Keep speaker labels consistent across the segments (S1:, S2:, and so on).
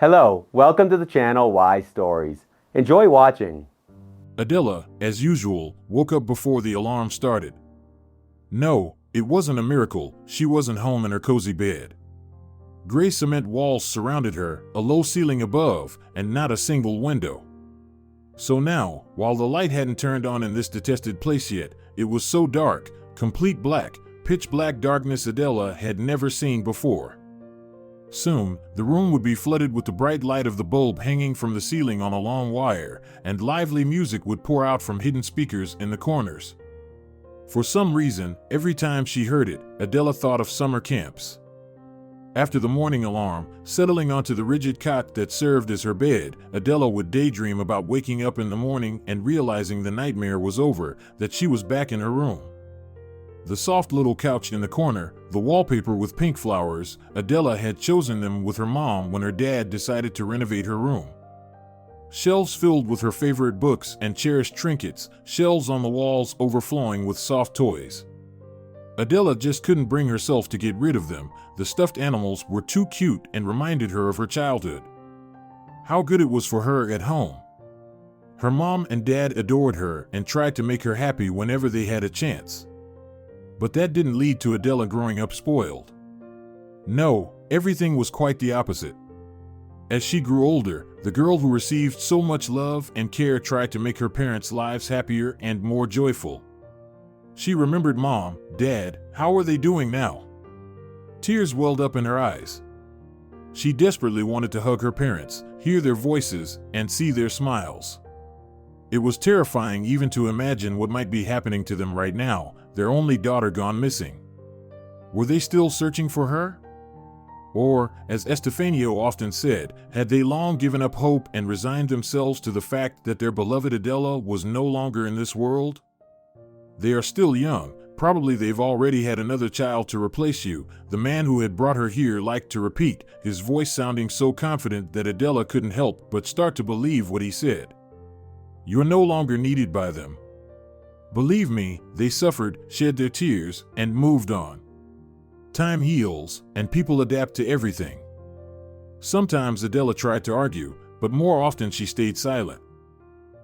S1: Hello, welcome to the channel Wise Stories. Enjoy watching.
S2: Adela, as usual, woke up before the alarm started. No, it wasn't a miracle. She wasn't home in her cozy bed. Gray cement walls surrounded her, a low ceiling above, and not a single window. So now, while the light hadn't turned on in this detested place yet, it was so dark, complete black, pitch black darkness Adela had never seen before. Soon, the room would be flooded with the bright light of the bulb hanging from the ceiling on a long wire, and lively music would pour out from hidden speakers in the corners. For some reason, every time she heard it, Adela thought of summer camps. After the morning alarm, settling onto the rigid cot that served as her bed, Adela would daydream about waking up in the morning and realizing the nightmare was over, that she was back in her room. The soft little couch in the corner, the wallpaper with pink flowers, Adela had chosen them with her mom when her dad decided to renovate her room. Shelves filled with her favorite books and cherished trinkets, shelves on the walls overflowing with soft toys. Adela just couldn't bring herself to get rid of them. The stuffed animals were too cute and reminded her of her childhood. How good it was for her at home. Her mom and dad adored her and tried to make her happy whenever they had a chance. But that didn't lead to Adela growing up spoiled. No, everything was quite the opposite. As she grew older, the girl who received so much love and care tried to make her parents' lives happier and more joyful. She remembered Mom, Dad, how are they doing now? Tears welled up in her eyes. She desperately wanted to hug her parents, hear their voices, and see their smiles. It was terrifying even to imagine what might be happening to them right now, their only daughter gone missing. Were they still searching for her? Or, as Estefanio often said, had they long given up hope and resigned themselves to the fact that their beloved Adela was no longer in this world? They are still young, probably they've already had another child to replace you, the man who had brought her here liked to repeat, his voice sounding so confident that Adela couldn't help but start to believe what he said. You're no longer needed by them. Believe me, they suffered, shed their tears, and moved on. Time heals, and people adapt to everything. Sometimes Adela tried to argue, but more often she stayed silent.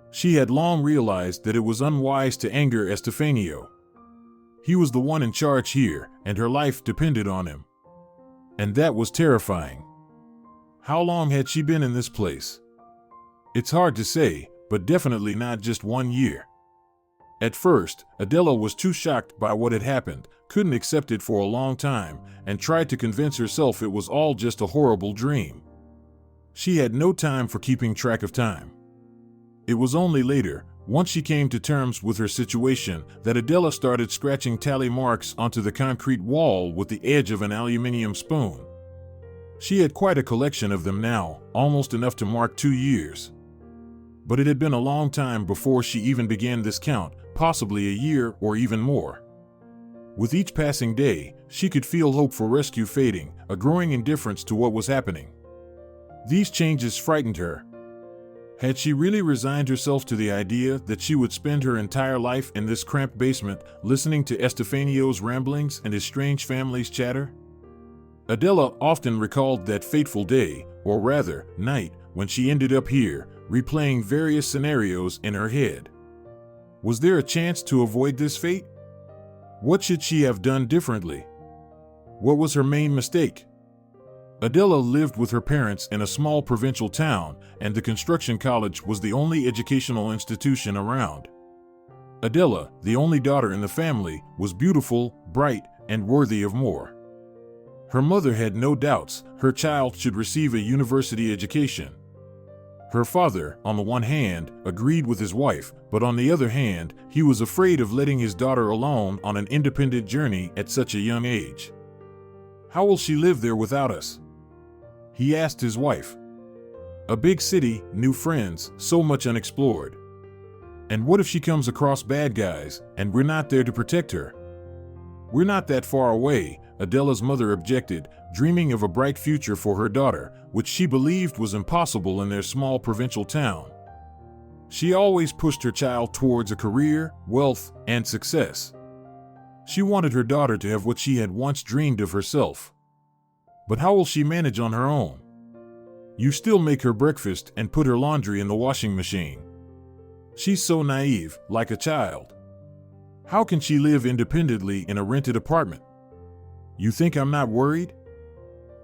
S2: She had long realized that it was unwise to anger Estefanio. He was the one in charge here, and her life depended on him. And that was terrifying. How long had she been in this place? It's hard to say, but definitely not just 1 year. At first, Adela was too shocked by what had happened, couldn't accept it for a long time, and tried to convince herself it was all just a horrible dream. She had no time for keeping track of time. It was only later, once she came to terms with her situation, that Adela started scratching tally marks onto the concrete wall with the edge of an aluminum spoon. She had quite a collection of them now, almost enough to mark 2 years. But it had been a long time before she even began this count, possibly a year or even more. With each passing day, she could feel hope for rescue fading, a growing indifference to what was happening. These changes frightened her. Had she really resigned herself to the idea that she would spend her entire life in this cramped basement, listening to Estefanio's ramblings and his strange family's chatter? Adela often recalled that fateful day, or rather, night, when she ended up here, replaying various scenarios in her head. Was there a chance to avoid this fate? What should she have done differently? What was her main mistake? Adela lived with her parents in a small provincial town, and the construction college was the only educational institution around. Adela, the only daughter in the family, was beautiful, bright, and worthy of more. Her mother had no doubts her child should receive a university education. Her father, on the one hand, agreed with his wife, but on the other hand, he was afraid of letting his daughter alone on an independent journey at such a young age. How will she live there without us? He asked his wife. A big city, new friends, so much unexplored. And what if she comes across bad guys, and we're not there to protect her? We're not that far away, Adela's mother objected, dreaming of a bright future for her daughter, which she believed was impossible in their small provincial town. She always pushed her child towards a career, wealth, and success. She wanted her daughter to have what she had once dreamed of herself. But how will she manage on her own? You still make her breakfast and put her laundry in the washing machine. She's so naive, like a child. How can she live independently in a rented apartment? You think I'm not worried?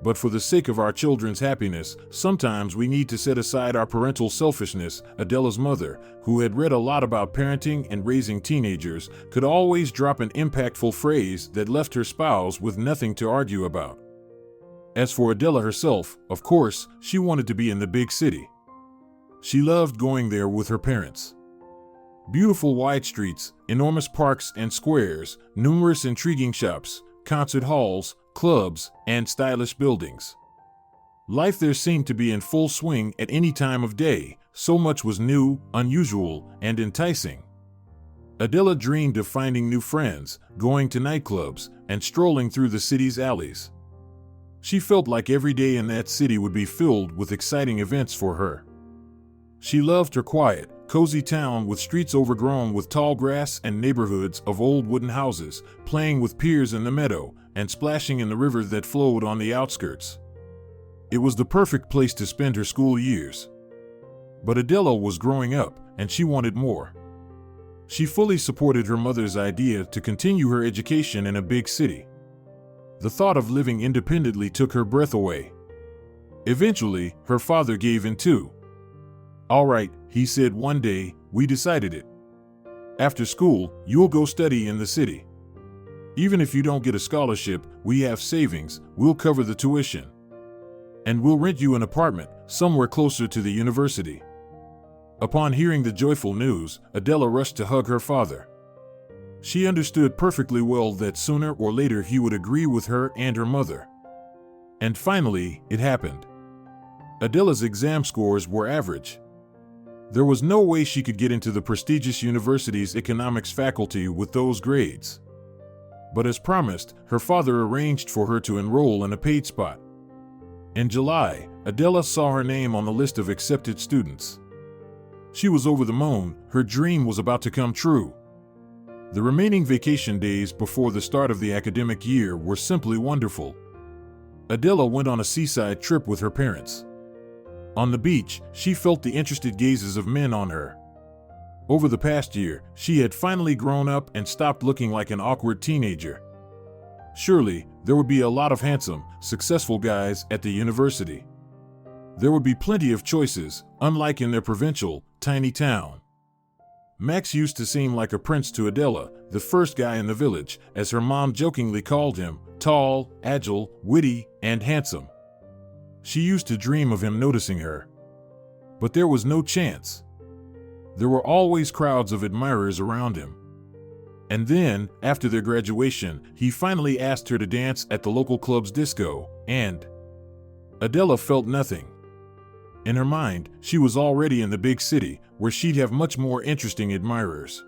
S2: But for the sake of our children's happiness, sometimes we need to set aside our parental selfishness. Adela's mother, who had read a lot about parenting and raising teenagers, could always drop an impactful phrase that left her spouse with nothing to argue about. As for Adela herself, of course, she wanted to be in the big city. She loved going there with her parents. Beautiful wide streets, enormous parks and squares, numerous intriguing shops, concert halls, clubs, and stylish buildings. Life there seemed to be in full swing at any time of day, so much was new, unusual, and enticing. Adela dreamed of finding new friends, going to nightclubs, and strolling through the city's alleys. She felt like every day in that city would be filled with exciting events for her. She loved her quiet, cozy town with streets overgrown with tall grass and neighborhoods of old wooden houses, playing with piers in the meadow, and splashing in the river that flowed on the outskirts. It was the perfect place to spend her school years. But Adela was growing up, and she wanted more. She fully supported her mother's idea to continue her education in a big city. The thought of living independently took her breath away. Eventually, her father gave in too. "All right," he said one day, "we decided it. After school, you'll go study in the city. Even if you don't get a scholarship, we have savings, we'll cover the tuition. And we'll rent you an apartment, somewhere closer to the university." Upon hearing the joyful news, Adela rushed to hug her father. She understood perfectly well that sooner or later he would agree with her and her mother. And finally, it happened. Adela's exam scores were average. There was no way she could get into the prestigious university's economics faculty with those grades. But as promised, her father arranged for her to enroll in a paid spot. In July, Adela saw her name on the list of accepted students. She was over the moon. Her dream was about to come true. The remaining vacation days before the start of the academic year were simply wonderful. Adela went on a seaside trip with her parents. On the beach, she felt the interested gazes of men on her. Over the past year, she had finally grown up and stopped looking like an awkward teenager. Surely, there would be a lot of handsome, successful guys at the university. There would be plenty of choices, unlike in their provincial, tiny town. Max used to seem like a prince to Adela, the first guy in the village, as her mom jokingly called him, tall, agile, witty, and handsome. She used to dream of him noticing her. But there was no chance. There were always crowds of admirers around him. And then, after their graduation, he finally asked her to dance at the local club's disco, and Adela felt nothing. In her mind, she was already in the big city, where she'd have much more interesting admirers.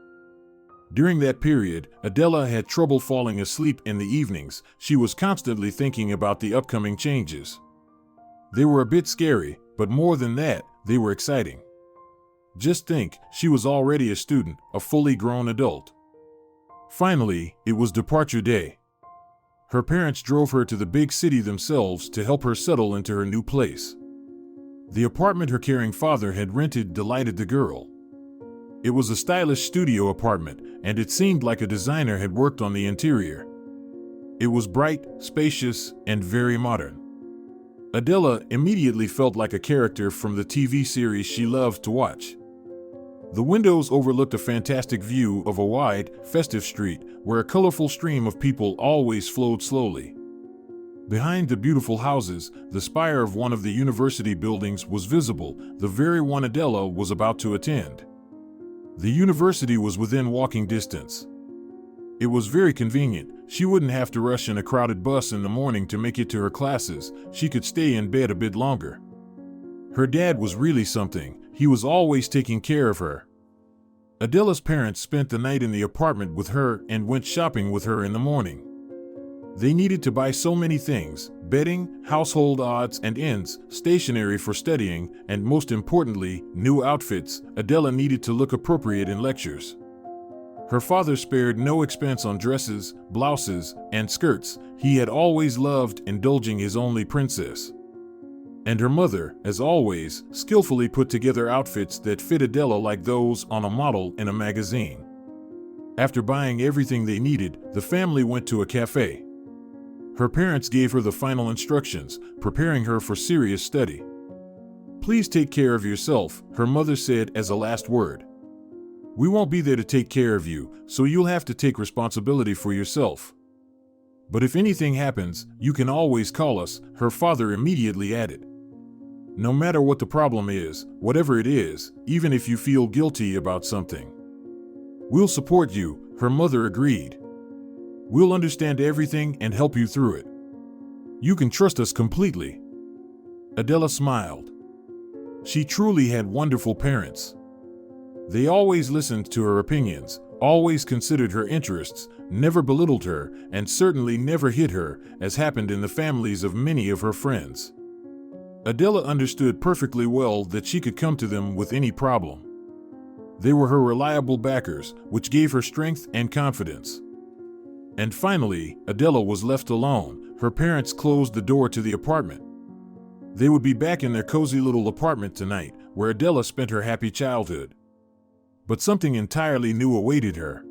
S2: During that period, Adela had trouble falling asleep in the evenings. She was constantly thinking about the upcoming changes. They were a bit scary, but more than that, they were exciting. Just think, she was already a student, a fully grown adult. Finally, it was departure day. Her parents drove her to the big city themselves to help her settle into her new place. The apartment her caring father had rented delighted the girl. It was a stylish studio apartment, and it seemed like a designer had worked on the interior. It was bright, spacious, and very modern. Adela immediately felt like a character from the TV series she loved to watch. The windows overlooked a fantastic view of a wide, festive street where a colorful stream of people always flowed slowly. Behind the beautiful houses, the spire of one of the university buildings was visible, the very one Adela was about to attend. The university was within walking distance. It was very convenient. She wouldn't have to rush in a crowded bus in the morning to make it to her classes. She could stay in bed a bit longer. Her dad was really something. He was always taking care of her. Adela's parents spent the night in the apartment with her and went shopping with her in the morning. They needed to buy so many things: bedding, household odds and ends, stationery for studying, and most importantly, new outfits. Adela needed to look appropriate in lectures. Her father spared no expense on dresses, blouses, and skirts. He had always loved indulging his only princess. And her mother, as always, skillfully put together outfits that fit Adela like those on a model in a magazine. After buying everything they needed, the family went to a cafe. Her parents gave her the final instructions, preparing her for serious study. "Please take care of yourself," her mother said as a last word. "We won't be there to take care of you, so you'll have to take responsibility for yourself. But if anything happens, you can always call us," her father immediately added. "No matter what the problem is, whatever it is, even if you feel guilty about something, we'll support you," her mother agreed. "We'll understand everything and help you through it. You can trust us completely." Adela smiled. She truly had wonderful parents. They always listened to her opinions, always considered her interests, never belittled her, and certainly never hit her, as happened in the families of many of her friends. Adela understood perfectly well that she could come to them with any problem. They were her reliable backers, which gave her strength and confidence. And finally, Adela was left alone. Her parents closed the door to the apartment. They would be back in their cozy little apartment tonight, where Adela spent her happy childhood. But something entirely new awaited her.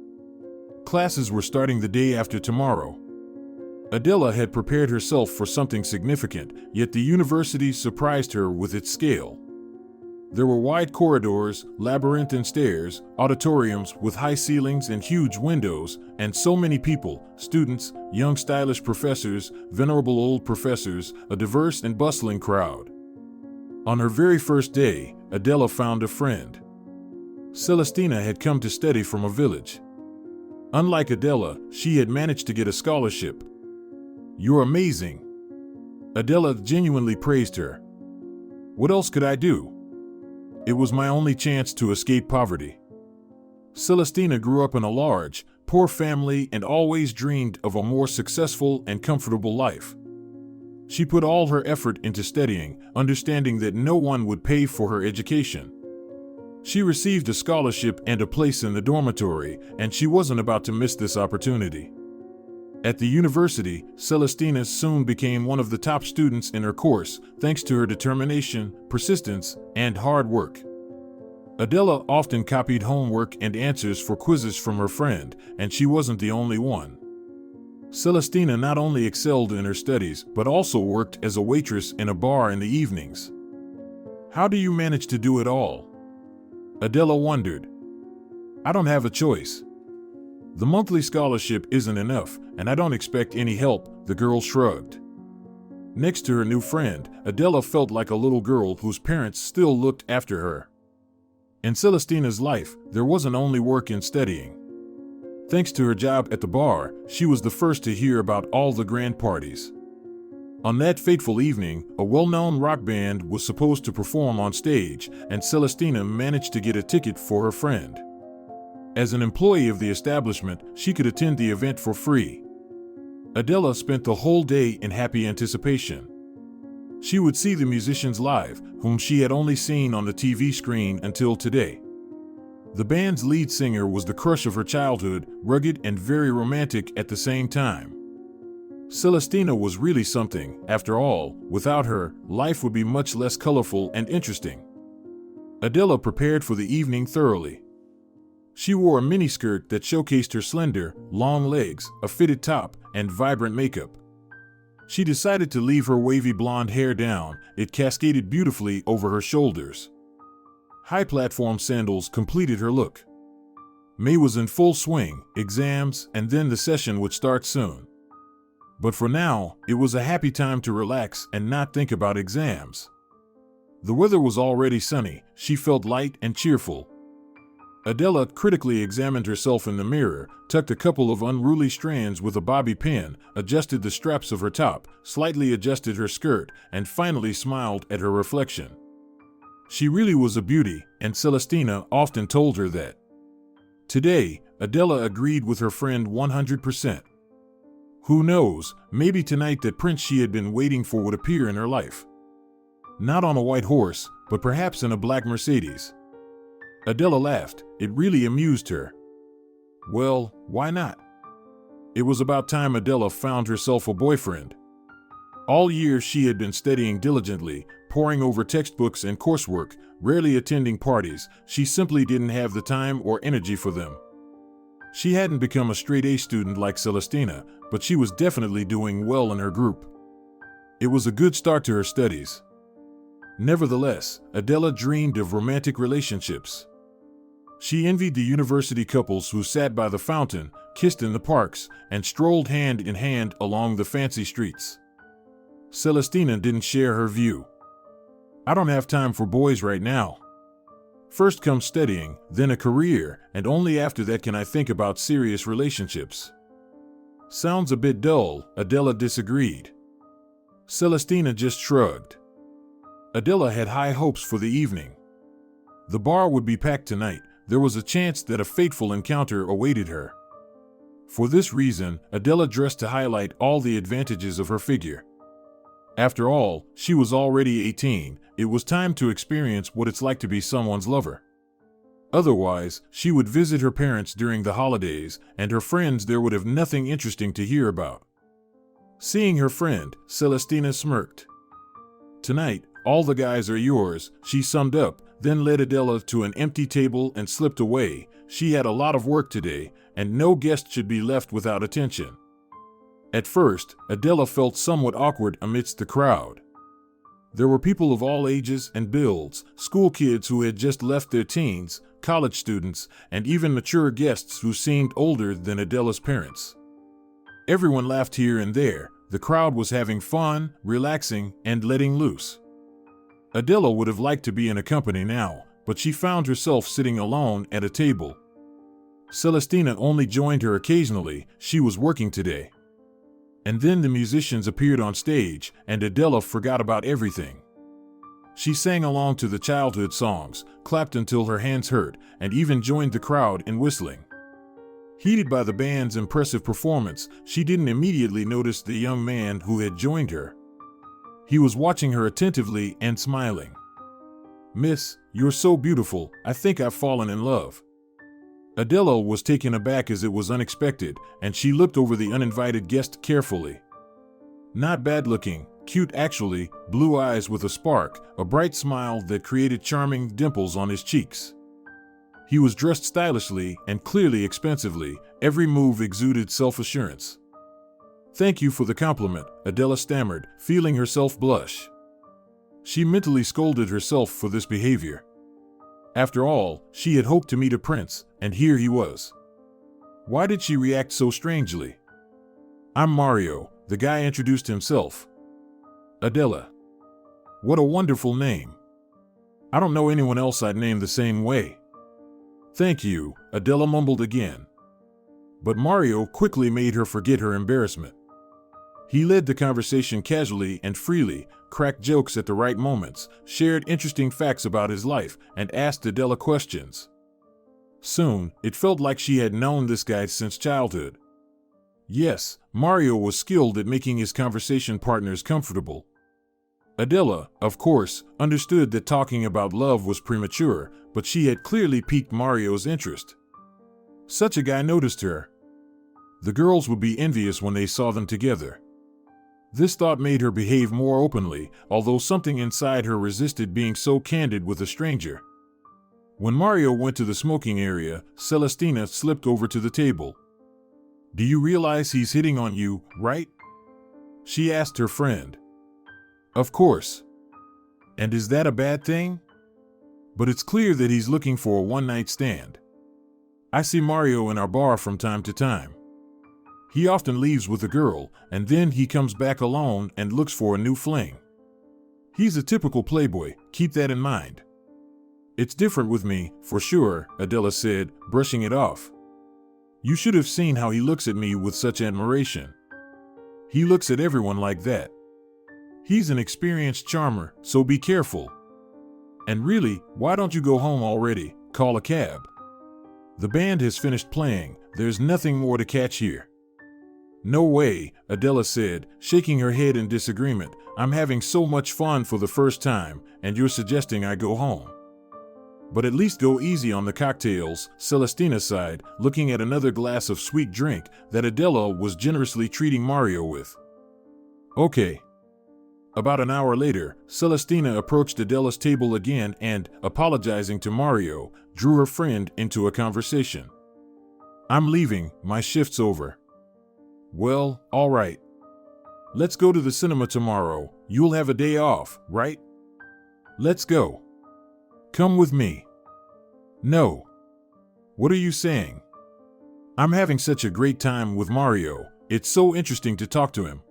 S2: Classes were starting the day after tomorrow. Adela had prepared herself for something significant, yet the university surprised her with its scale. There were wide corridors, labyrinthine stairs, auditoriums with high ceilings and huge windows, and so many people, students, young stylish professors, venerable old professors, a diverse and bustling crowd. On her very first day, Adela found a friend. Celestina had come to study from a village. Unlike Adela, she had managed to get a scholarship. "You're amazing." Adela genuinely praised her. "What else could I do? It was my only chance to escape poverty." Celestina grew up in a large, poor family and always dreamed of a more successful and comfortable life. She put all her effort into studying, understanding that no one would pay for her education. She received a scholarship and a place in the dormitory, and she wasn't about to miss this opportunity. At the university, Celestina soon became one of the top students in her course, thanks to her determination, persistence, and hard work. Adela often copied homework and answers for quizzes from her friend, and she wasn't the only one. Celestina not only excelled in her studies, but also worked as a waitress in a bar in the evenings. "How do you manage to do it all?" Adela wondered. "I don't have a choice. The monthly scholarship isn't enough, and I don't expect any help," the girl shrugged. Next to her new friend, Adela felt like a little girl whose parents still looked after her. In Celestina's life, there wasn't only work and studying. Thanks to her job at the bar, she was the first to hear about all the grand parties. On that fateful evening, a well-known rock band was supposed to perform on stage, and Celestina managed to get a ticket for her friend. As an employee of the establishment, she could attend the event for free. Adela spent the whole day in happy anticipation. She would see the musicians live, whom she had only seen on the TV screen until today. The band's lead singer was the crush of her childhood, rugged and very romantic at the same time. Celestina was really something. After all, without her, life would be much less colorful and interesting. Adela prepared for the evening thoroughly. She wore a miniskirt that showcased her slender, long legs, a fitted top, and vibrant makeup. She decided to leave her wavy blonde hair down. It cascaded beautifully over her shoulders. High platform sandals completed her look. May was in full swing, exams, and then the session would start soon. But for now, it was a happy time to relax and not think about exams. The weather was already sunny. She felt light and cheerful. Adela critically examined herself in the mirror, tucked a couple of unruly strands with a bobby pin, adjusted the straps of her top, slightly adjusted her skirt, and finally smiled at her reflection. She really was a beauty, and Celestina often told her that. Today, Adela agreed with her friend 100%. Who knows, maybe tonight that prince she had been waiting for would appear in her life. Not on a white horse, but perhaps in a black Mercedes. Adela laughed. It really amused her. Well, why not? It was about time Adela found herself a boyfriend. All year she had been studying diligently, poring over textbooks and coursework, rarely attending parties. She simply didn't have the time or energy for them. She hadn't become a straight-A student like Celestina, but she was definitely doing well in her group. It was a good start to her studies. Nevertheless, Adela dreamed of romantic relationships. She envied the university couples who sat by the fountain, kissed in the parks, and strolled hand in hand along the fancy streets. Celestina didn't share her view. "I don't have time for boys right now. First comes studying, then a career, and only after that can I think about serious relationships." "Sounds a bit dull," Adela disagreed. Celestina just shrugged. Adela had high hopes for the evening. The bar would be packed tonight. There was a chance that a fateful encounter awaited her. For this reason, Adela dressed to highlight all the advantages of her figure. After all, she was already 18. It was time to experience what it's like to be someone's lover. Otherwise, she would visit her parents during the holidays, and her friends there would have nothing interesting to hear about. Seeing her friend, Celestina smirked. "Tonight, all the guys are yours," she summed up, then led Adela to an empty table and slipped away. She had a lot of work today, and no guest should be left without attention. At first, Adela felt somewhat awkward amidst the crowd. There were people of all ages and builds, school kids who had just left their teens, college students, and even mature guests who seemed older than Adela's parents. Everyone laughed here and there. The crowd was having fun, relaxing, and letting loose. Adela would have liked to be in a company now, but she found herself sitting alone at a table. Celestina only joined her occasionally. She was working today. And then the musicians appeared on stage, and Adela forgot about everything. She sang along to the childhood songs, clapped until her hands hurt, and even joined the crowd in whistling. Heated by the band's impressive performance, she didn't immediately notice the young man who had joined her. He was watching her attentively and smiling. "Miss, you're so beautiful, I think I've fallen in love." Adela was taken aback as it was unexpected, and she looked over the uninvited guest carefully. Not bad looking, cute actually, blue eyes with a spark, a bright smile that created charming dimples on his cheeks. He was dressed stylishly and clearly expensively. Every move exuded self-assurance. "Thank you for the compliment," Adela stammered, feeling herself blush. She mentally scolded herself for this behavior. After all, she had hoped to meet a prince, and here he was. Why did she react so strangely? "I'm Mario," the guy introduced himself. "Adela. What a wonderful name. I don't know anyone else I'd name the same way." "Thank you," Adela mumbled again. But Mario quickly made her forget her embarrassment. He led the conversation casually and freely, cracked jokes at the right moments, shared interesting facts about his life, and asked Adela questions. Soon, it felt like she had known this guy since childhood. Yes, Mario was skilled at making his conversation partners comfortable. Adela, of course, understood that talking about love was premature, but she had clearly piqued Mario's interest. Such a guy noticed her. The girls would be envious when they saw them together. This thought made her behave more openly, although something inside her resisted being so candid with a stranger. When Mario went to the smoking area, Celestina slipped over to the table. "Do you realize he's hitting on you, right?" she asked her friend. "Of course. And is that a bad thing? But it's clear that he's looking for a one-night stand. I see Mario in our bar from time to time. He often leaves with a girl, and then he comes back alone and looks for a new fling. He's a typical playboy, keep that in mind." "It's different with me, for sure," Adela said, brushing it off. "You should have seen how he looks at me with such admiration. He looks at everyone like that. He's an experienced charmer, so be careful. And really, why don't you go home already? Call a cab. The band has finished playing, there's nothing more to catch here." "No way," Adela said, shaking her head in disagreement. "I'm having so much fun for the first time, and you're suggesting I go home." "But at least go easy on the cocktails," Celestina sighed, looking at another glass of sweet drink that Adela was generously treating Mario with. "Okay." About an hour later, Celestina approached Adela's table again and, apologizing to Mario, drew her friend into a conversation. "I'm leaving, my shift's over." "Well, all right. Let's go to the cinema tomorrow. You'll have a day off, right?" "Let's go." "Come with me." "No." "What are you saying?" "I'm having such a great time with Mario. It's so interesting to talk to him."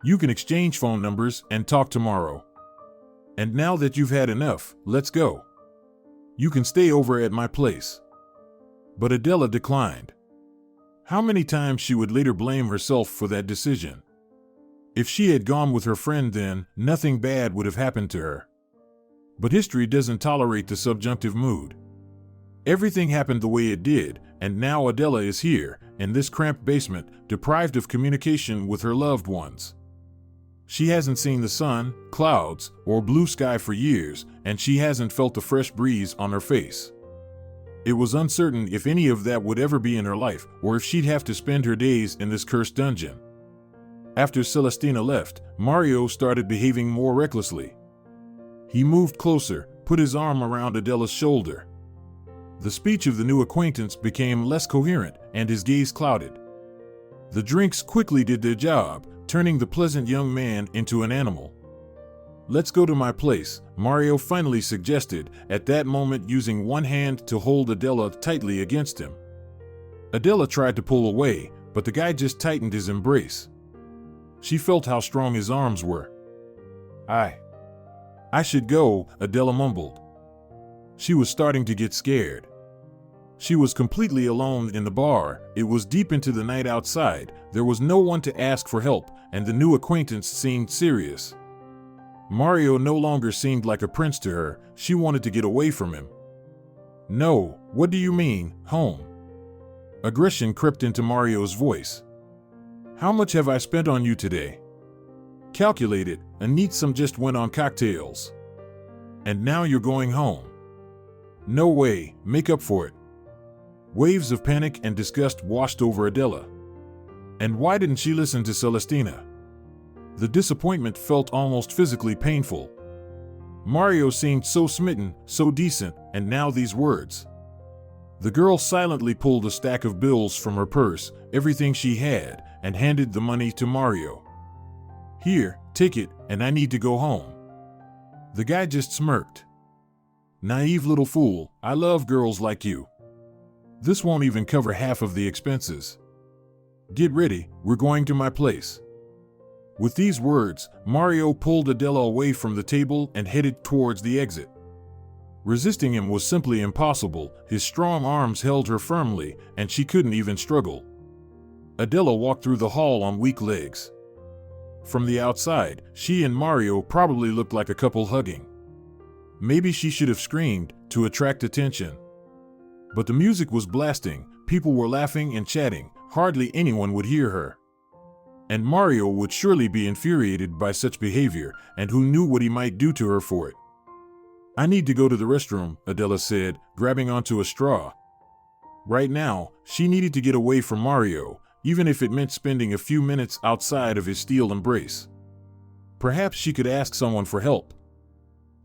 S2: "You can exchange phone numbers and talk tomorrow. And now that you've had enough, let's go. You can stay over at my place." But Adela declined. How many times she would later blame herself for that decision. If she had gone with her friend then, nothing bad would have happened to her. But history doesn't tolerate the subjunctive mood. Everything happened the way it did, and now Adela is here, in this cramped basement, deprived of communication with her loved ones. She hasn't seen the sun, clouds, or blue sky for years, and she hasn't felt the fresh breeze on her face. It was uncertain if any of that would ever be in her life, or if she'd have to spend her days in this cursed dungeon. After Celestina left, Mario started behaving more recklessly. He moved closer, put his arm around Adela's shoulder. The speech of the new acquaintance became less coherent, and his gaze clouded. The drinks quickly did their job, turning the pleasant young man into an animal. "Let's go to my place," Mario finally suggested, at that moment using one hand to hold Adela tightly against him. Adela tried to pull away, but the guy just tightened his embrace. She felt how strong his arms were. I should go," Adela mumbled. She was starting to get scared. She was completely alone in the bar. It was deep into the night outside. There was no one to ask for help, and the new acquaintance seemed serious. Mario no longer seemed like a prince to her. She wanted to get away from him. "No, what do you mean, home?" Aggression crept into Mario's voice. "How much have I spent on you today?" "Calculate it, a neat sum just went on cocktails. And now you're going home." "No way, make up for it." Waves of panic and disgust washed over Adela. And why didn't she listen to Celestina? The disappointment felt almost physically painful. Mario seemed so smitten, so decent, and now these words. The girl silently pulled a stack of bills from her purse, everything she had, and handed the money to Mario. "Here, take it, and I need to go home." The guy just smirked. "Naive little fool, I love girls like you. This won't even cover half of the expenses. Get ready, we're going to my place." With these words, Mario pulled Adela away from the table and headed towards the exit. Resisting him was simply impossible. His strong arms held her firmly, and she couldn't even struggle. Adela walked through the hall on weak legs. From the outside, she and Mario probably looked like a couple hugging. Maybe she should have screamed to attract attention. But the music was blasting, people were laughing and chatting, hardly anyone would hear her. And Mario would surely be infuriated by such behavior, and who knew what he might do to her for it. "I need to go to the restroom," Adela said, grabbing onto a straw. Right now, she needed to get away from Mario, even if it meant spending a few minutes outside of his steel embrace. Perhaps she could ask someone for help.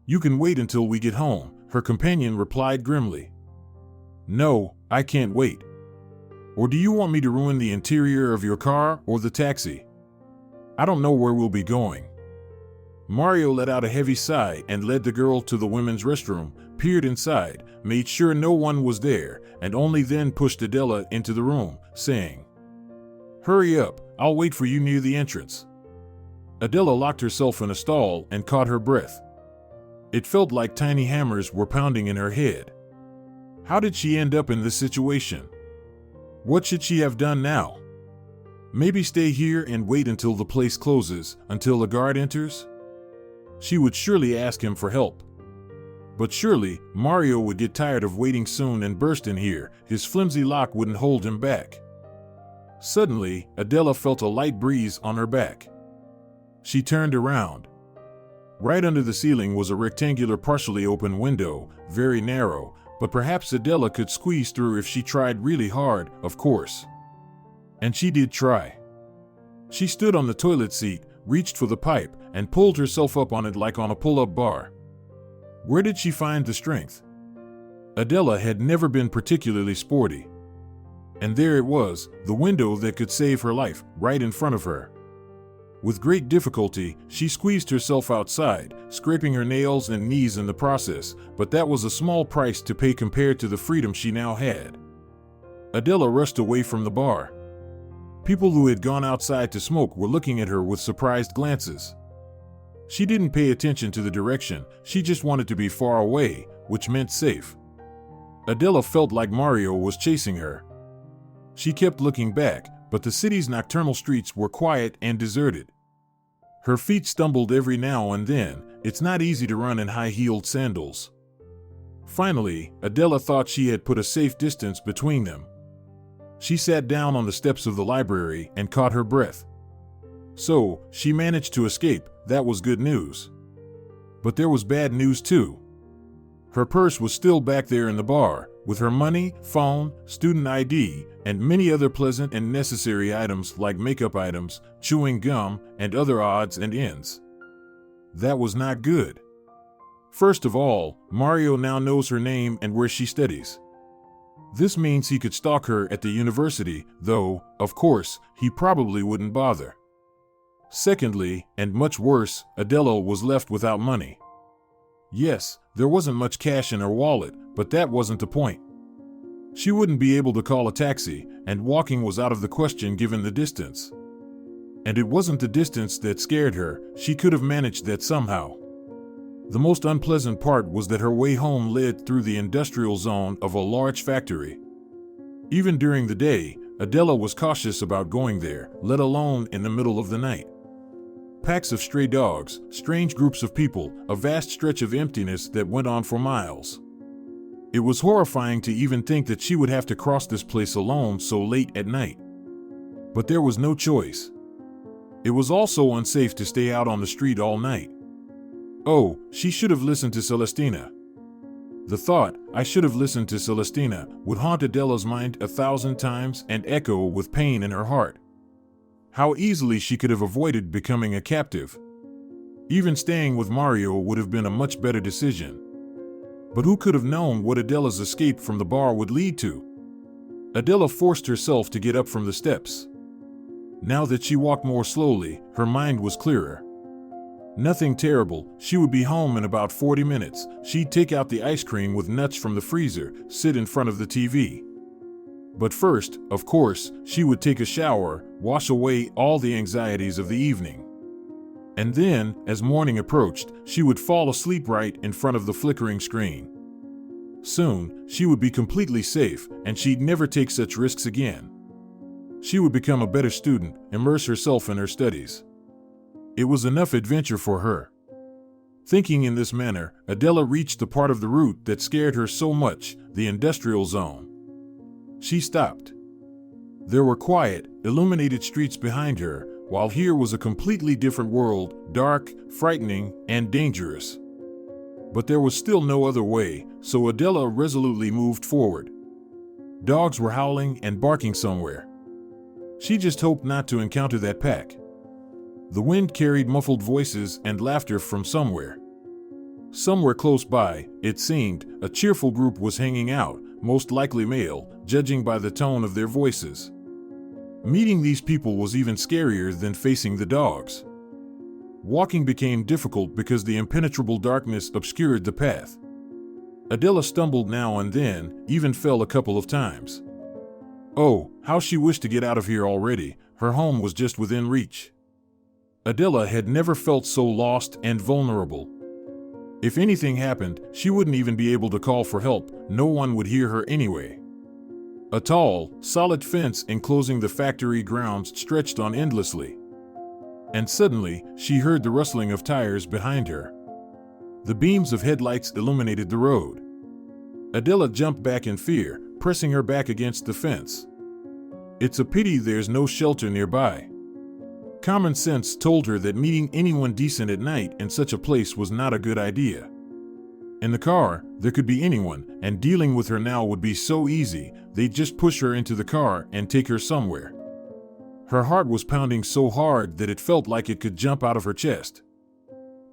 S2: "You can wait until we get home," her companion replied grimly. "No, I can't wait. Or do you want me to ruin the interior of your car or the taxi? I don't know where we'll be going." Mario let out a heavy sigh and led the girl to the women's restroom, peered inside, made sure no one was there, and only then pushed Adela into the room, saying, "Hurry up, I'll wait for you near the entrance." Adela locked herself in a stall and caught her breath. It felt like tiny hammers were pounding in her head. How did she end up in this situation? What should she have done now? Maybe stay here and wait until the place closes, until a guard enters? She would surely ask him for help. But surely, Mario would get tired of waiting soon and burst in here. His flimsy lock wouldn't hold him back. Suddenly, Adela felt a light breeze on her back. She turned around. Right under the ceiling was a rectangular partially open window, very narrow, but perhaps Adela could squeeze through if she tried really hard, of course. And she did try. She stood on the toilet seat, reached for the pipe, and pulled herself up on it like on a pull-up bar. Where did she find the strength? Adela had never been particularly sporty. And there it was, the window that could save her life, right in front of her. With great difficulty, she squeezed herself outside, scraping her nails and knees in the process, but that was a small price to pay compared to the freedom she now had. Adela rushed away from the bar. People who had gone outside to smoke were looking at her with surprised glances. She didn't pay attention to the direction, she just wanted to be far away, which meant safe. Adela felt like Mario was chasing her. She kept looking back, but the city's nocturnal streets were quiet and deserted. Her feet stumbled every now and then. It's not easy to run in high-heeled sandals. Finally, Adela thought she had put a safe distance between them. She sat down on the steps of the library and caught her breath. So, she managed to escape. That was good news. But there was bad news too. Her purse was still back there in the bar, with her money, phone, student ID, and many other pleasant and necessary items like makeup items, chewing gum, and other odds and ends. That was not good. First of all, Mario now knows her name and where she studies. This means he could stalk her at the university, though, of course, he probably wouldn't bother. Secondly, and much worse, Adela was left without money. Yes, there wasn't much cash in her wallet, but that wasn't the point. She wouldn't be able to call a taxi, and walking was out of the question given the distance. And it wasn't the distance that scared her, she could have managed that somehow. The most unpleasant part was that her way home led through the industrial zone of a large factory. Even during the day, Adela was cautious about going there, let alone in the middle of the night. Packs of stray dogs, strange groups of people, a vast stretch of emptiness that went on for miles. It was horrifying to even think that she would have to cross this place alone so late at night. But there was no choice. It was also unsafe to stay out on the street all night. Oh, she should have listened to Celestina. The thought, I should have listened to Celestina, would haunt Adela's mind 1,000 times and echo with pain in her heart. How easily she could have avoided becoming a captive. Even staying with Mario would have been a much better decision. But who could have known what Adela's escape from the bar would lead to? Adela forced herself to get up from the steps. Now that she walked more slowly, her mind was clearer. Nothing terrible, she would be home in about 40 minutes. She'd take out the ice cream with nuts from the freezer, sit in front of the TV. But first, of course, she would take a shower, wash away all the anxieties of the evening. And then, as morning approached, she would fall asleep right in front of the flickering screen. Soon, she would be completely safe, and she'd never take such risks again. She would become a better student, immerse herself in her studies. It was enough adventure for her. Thinking in this manner, Adela reached the part of the route that scared her so much, the industrial zone. She stopped. There were quiet, illuminated streets behind her, while here was a completely different world, dark, frightening, and dangerous. But there was still no other way, so Adela resolutely moved forward. Dogs were howling and barking somewhere. She just hoped not to encounter that pack. The wind carried muffled voices and laughter from somewhere. Somewhere close by, it seemed, a cheerful group was hanging out, most likely male, judging by the tone of their voices. Meeting these people was even scarier than facing the dogs. Walking became difficult because the impenetrable darkness obscured the path. Adela stumbled now and then, even fell a couple of times. Oh, how she wished to get out of here already, her home was just within reach. Adela had never felt so lost and vulnerable. If anything happened, she wouldn't even be able to call for help, no one would hear her anyway. A tall, solid fence enclosing the factory grounds stretched on endlessly. And suddenly, she heard the rustling of tires behind her. The beams of headlights illuminated the road. Adela jumped back in fear, pressing her back against the fence. It's a pity there's no shelter nearby. Common sense told her that meeting anyone decent at night in such a place was not a good idea. In the car, there could be anyone, and dealing with her now would be so easy, they'd just push her into the car and take her somewhere. Her heart was pounding so hard that it felt like it could jump out of her chest.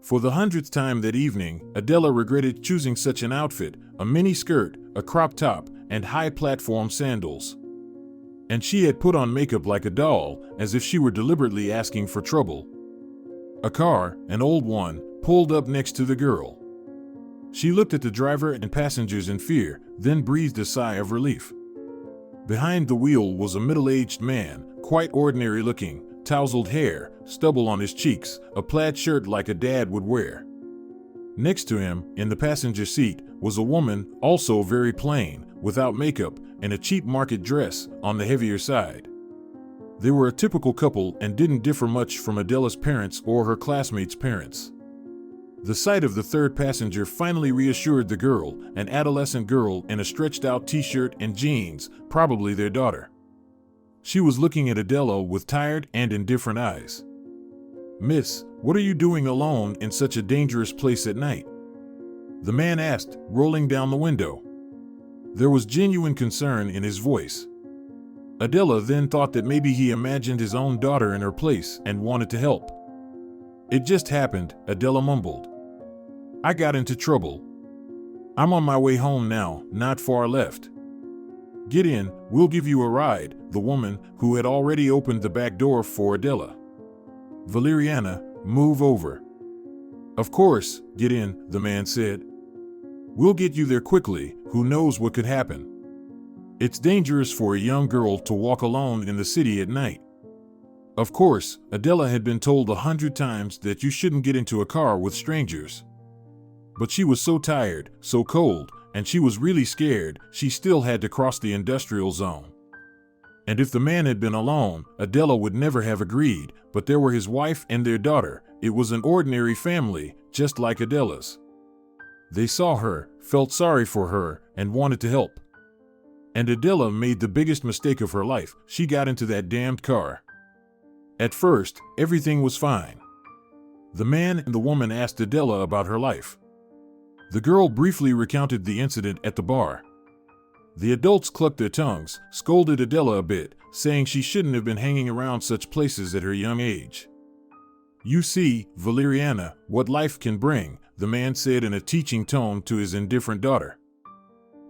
S2: For the 100th time that evening, Adela regretted choosing such an outfit: a mini skirt, a crop top, and high platform sandals. And she had put on makeup like a doll, as if she were deliberately asking for trouble. A car, an old one, pulled up next to the girl. She looked at the driver and passengers in fear, then breathed a sigh of relief. Behind the wheel was a middle-aged man, quite ordinary looking, tousled hair, stubble on his cheeks, a plaid shirt like a dad would wear. Next to him, in the passenger seat, was a woman, also very plain, without makeup, and a cheap market dress, on the heavier side. They were a typical couple and didn't differ much from Adela's parents or her classmates' parents. The sight of the third passenger finally reassured the girl, an adolescent girl in a stretched-out t-shirt and jeans, probably their daughter. She was looking at Adela with tired and indifferent eyes. "Miss, what are you doing alone in such a dangerous place at night?" the man asked, rolling down the window. There was genuine concern in his voice. Adela then thought that maybe he imagined his own daughter in her place and wanted to help. "It just happened," Adela mumbled. "I got into trouble. I'm on my way home now, not far left." "Get in, we'll give you a ride," the woman, who had already opened the back door for Adela. "Valeriana, move over." "Of course, get in," the man said. "We'll get you there quickly, who knows what could happen. It's dangerous for a young girl to walk alone in the city at night." Of course, Adela had been told 100 times that you shouldn't get into a car with strangers. But she was so tired, so cold, and she was really scared, she still had to cross the industrial zone. And if the man had been alone, Adela would never have agreed, but there were his wife and their daughter. It was an ordinary family, just like Adela's. They saw her, felt sorry for her, and wanted to help. And Adela made the biggest mistake of her life: she got into that damned car. At first, everything was fine. The man and the woman asked Adela about her life. The girl briefly recounted the incident at the bar. The adults clucked their tongues, scolded Adela a bit, saying she shouldn't have been hanging around such places at her young age. "You see, Valeriana, what life can bring," the man said in a teaching tone to his indifferent daughter.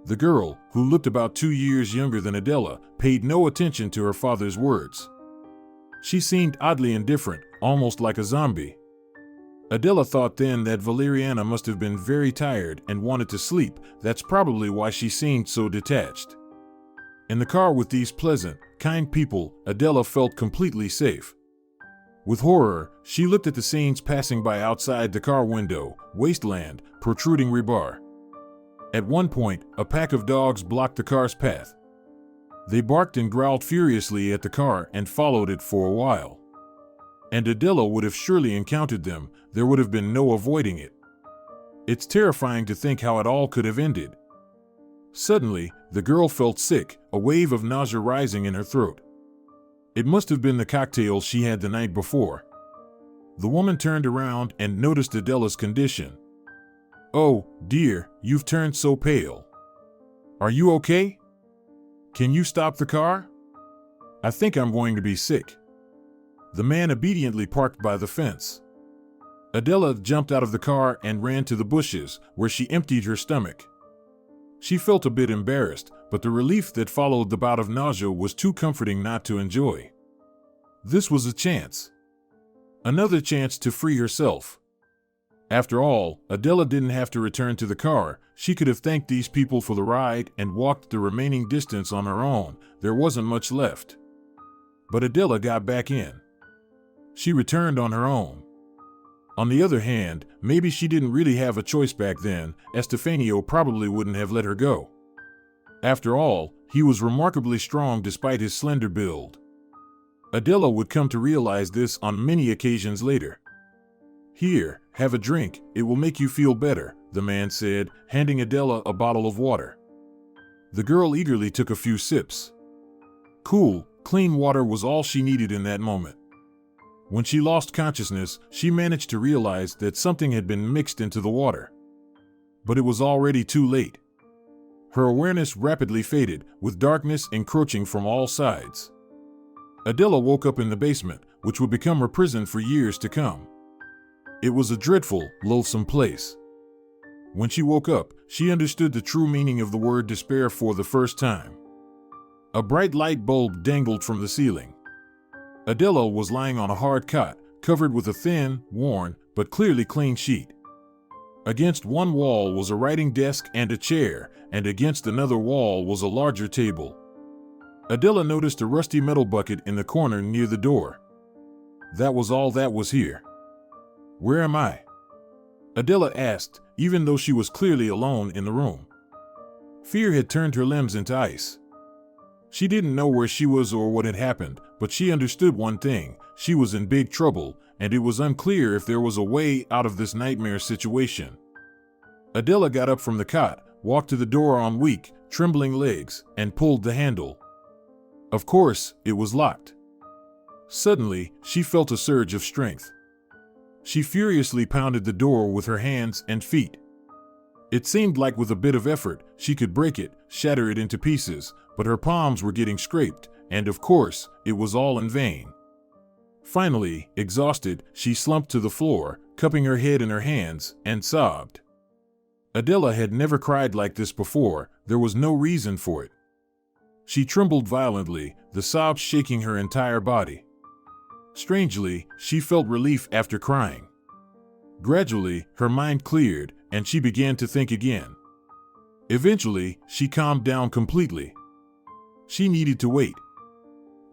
S2: The girl, who looked about 2 years younger than Adela, paid no attention to her father's words. She seemed oddly indifferent, almost like a zombie. Adela thought then that Valeriana must have been very tired and wanted to sleep. That's probably why she seemed so detached. In the car with these pleasant, kind people, Adela felt completely safe. With horror, she looked at the scenes passing by outside the car window: wasteland, protruding rebar. At one point, a pack of dogs blocked the car's path. They barked and growled furiously at the car and followed it for a while. And Adela would have surely encountered them. There would have been no avoiding it. It's terrifying to think how it all could have ended. Suddenly, the girl felt sick, a wave of nausea rising in her throat. It must have been the cocktail she had the night before. The woman turned around and noticed Adela's condition. "Oh, dear, you've turned so pale. Are you okay? Can you stop the car? I think I'm going to be sick." The man obediently parked by the fence. Adela jumped out of the car and ran to the bushes, where she emptied her stomach. She felt a bit embarrassed, but the relief that followed the bout of nausea was too comforting not to enjoy. This was a chance. Another chance to free herself. After all, Adela didn't have to return to the car. She could have thanked these people for the ride and walked the remaining distance on her own. There wasn't much left. But Adela got back in. She returned on her own. On the other hand, maybe she didn't really have a choice back then, Estefanio probably wouldn't have let her go. After all, he was remarkably strong despite his slender build. Adela would come to realize this on many occasions later. "Here, have a drink, it will make you feel better," the man said, handing Adela a bottle of water. The girl eagerly took a few sips. Cool, clean water was all she needed in that moment. When she lost consciousness, she managed to realize that something had been mixed into the water. But it was already too late. Her awareness rapidly faded, with darkness encroaching from all sides. Adela woke up in the basement, which would become her prison for years to come. It was a dreadful, loathsome place. When she woke up, she understood the true meaning of the word despair for the first time. A bright light bulb dangled from the ceiling. Adela was lying on a hard cot, covered with a thin, worn, but clearly clean sheet. Against one wall was a writing desk and a chair, and against another wall was a larger table. Adela noticed a rusty metal bucket in the corner near the door. That was all that was here. "Where am I?" Adela asked, even though she was clearly alone in the room. Fear had turned her limbs into ice. She didn't know where she was or what had happened, but she understood one thing: she was in big trouble, and it was unclear if there was a way out of this nightmare situation. Adela got up from the cot, walked to the door on weak, trembling legs, and pulled the handle. Of course, it was locked. Suddenly, she felt a surge of strength. She furiously pounded the door with her hands and feet. It seemed like with a bit of effort, she could break it, shatter it into pieces, but her palms were getting scraped, and of course, it was all in vain. Finally, exhausted, she slumped to the floor, cupping her head in her hands, and sobbed. Adela had never cried like this before. There was no reason for it. She trembled violently, the sobs shaking her entire body. Strangely, she felt relief after crying. Gradually, her mind cleared, and she began to think again. Eventually, she calmed down completely. She needed to wait.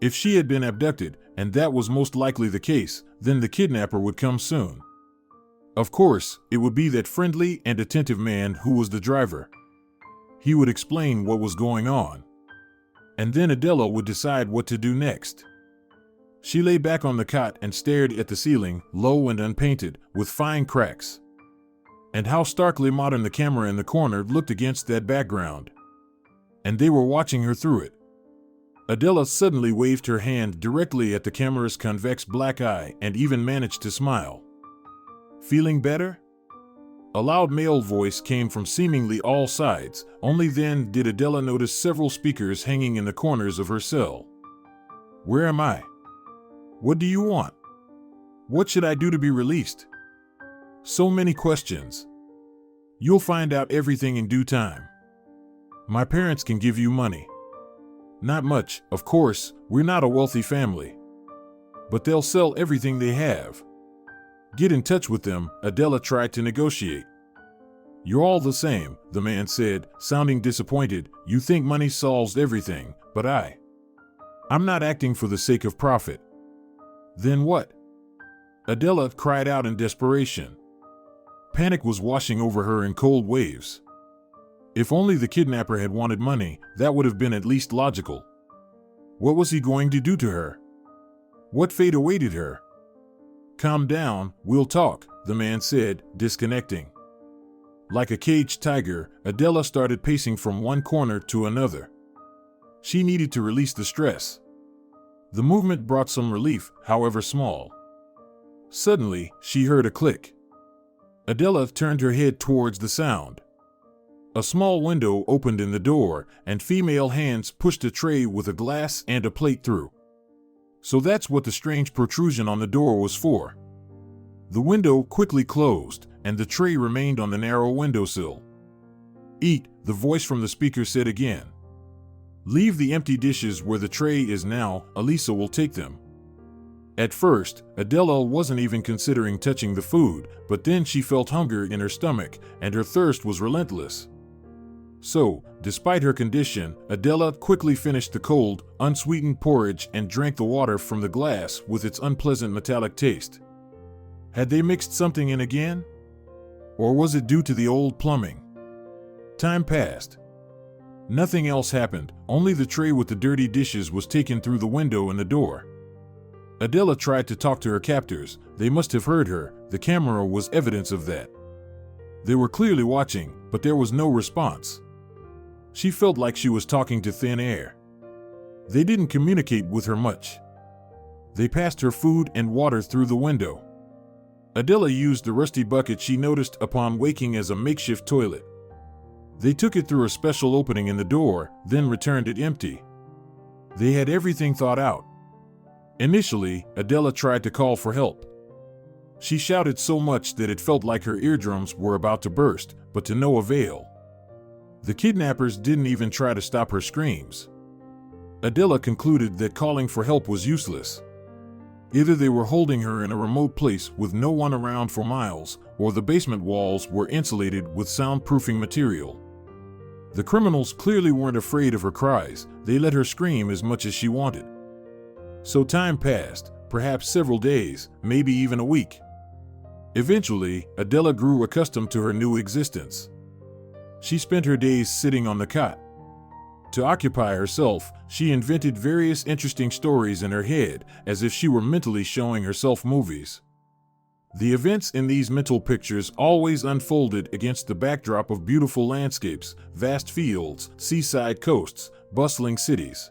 S2: If she had been abducted, and that was most likely the case, then the kidnapper would come soon. Of course, it would be that friendly and attentive man who was the driver. He would explain what was going on. And then Adela would decide what to do next. She lay back on the cot and stared at the ceiling, low and unpainted, with fine cracks. And how starkly modern the camera in the corner looked against that background. And they were watching her through it. Adela suddenly waved her hand directly at the camera's convex black eye and even managed to smile. "Feeling better?" A loud male voice came from seemingly all sides. Only then did Adela notice several speakers hanging in the corners of her cell. "Where am I? What do you want? What should I do to be released?" So many questions. "You'll find out everything in due time. My parents can give you money. Not much, of course, we're not a wealthy family. But they'll sell everything they have. Get in touch with them," Adela tried to negotiate. "You're all the same," the man said, sounding disappointed. "You think money solves everything, but I'm not acting for the sake of profit." "Then what?" Adela cried out in desperation. Panic was washing over her in cold waves. If only the kidnapper had wanted money, that would have been at least logical. What was he going to do to her? What fate awaited her? "Calm down, we'll talk," the man said, disconnecting. Like a caged tiger, Adela started pacing from one corner to another. She needed to release the stress. The movement brought some relief, however small. Suddenly, she heard a click. Adela turned her head towards the sound. A small window opened in the door, and female hands pushed a tray with a glass and a plate through. So that's what the strange protrusion on the door was for. The window quickly closed, and the tray remained on the narrow windowsill. "Eat," the voice from the speaker said again. "Leave the empty dishes where the tray is now, Elisa will take them." At first, Adela wasn't even considering touching the food, but then she felt hunger in her stomach, and her thirst was relentless. So, despite her condition, Adela quickly finished the cold, unsweetened porridge and drank the water from the glass with its unpleasant metallic taste. Had they mixed something in again? Or was it due to the old plumbing? Time passed. Nothing else happened, only the tray with the dirty dishes was taken through the window and the door. Adela tried to talk to her captors. They must have heard her. The camera was evidence of that. They were clearly watching, but there was no response. She felt like she was talking to thin air. They didn't communicate with her much. They passed her food and water through the window. Adela used the rusty bucket she noticed upon waking as a makeshift toilet. They took it through a special opening in the door, then returned it empty. They had everything thought out. Initially, Adela tried to call for help. She shouted so much that it felt like her eardrums were about to burst, but to no avail. The kidnappers didn't even try to stop her screams. Adela concluded that calling for help was useless. Either they were holding her in a remote place with no one around for miles, or the basement walls were insulated with soundproofing material. The criminals clearly weren't afraid of her cries. They let her scream as much as she wanted. So time passed, perhaps several days, maybe even a week. Eventually, Adela grew accustomed to her new existence. She spent her days sitting on the cot. To occupy herself, she invented various interesting stories in her head, as if she were mentally showing herself movies. The events in these mental pictures always unfolded against the backdrop of beautiful landscapes, vast fields, seaside coasts, bustling cities.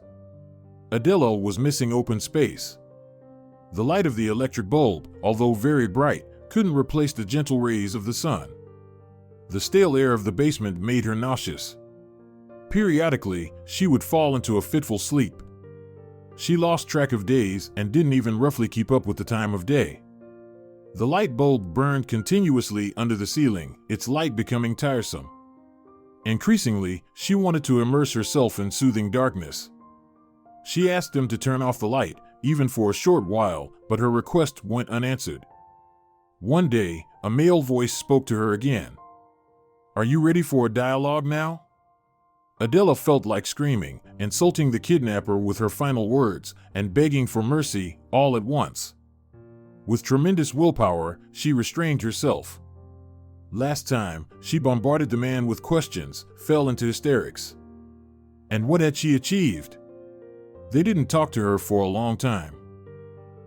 S2: Adela was missing open space. The light of the electric bulb, although very bright, couldn't replace the gentle rays of the sun. The stale air of the basement made her nauseous. Periodically, she would fall into a fitful sleep. She lost track of days and didn't even roughly keep up with the time of day. The light bulb burned continuously under the ceiling, its light becoming tiresome. Increasingly, she wanted to immerse herself in soothing darkness. She asked them to turn off the light, even for a short while, but her request went unanswered. One day, a male voice spoke to her again. "Are you ready for a dialogue now?" Adela felt like screaming, insulting the kidnapper with her final words, and begging for mercy, all at once. With tremendous willpower, she restrained herself. Last time, she bombarded the man with questions, fell into hysterics. And what had she achieved? They didn't talk to her for a long time.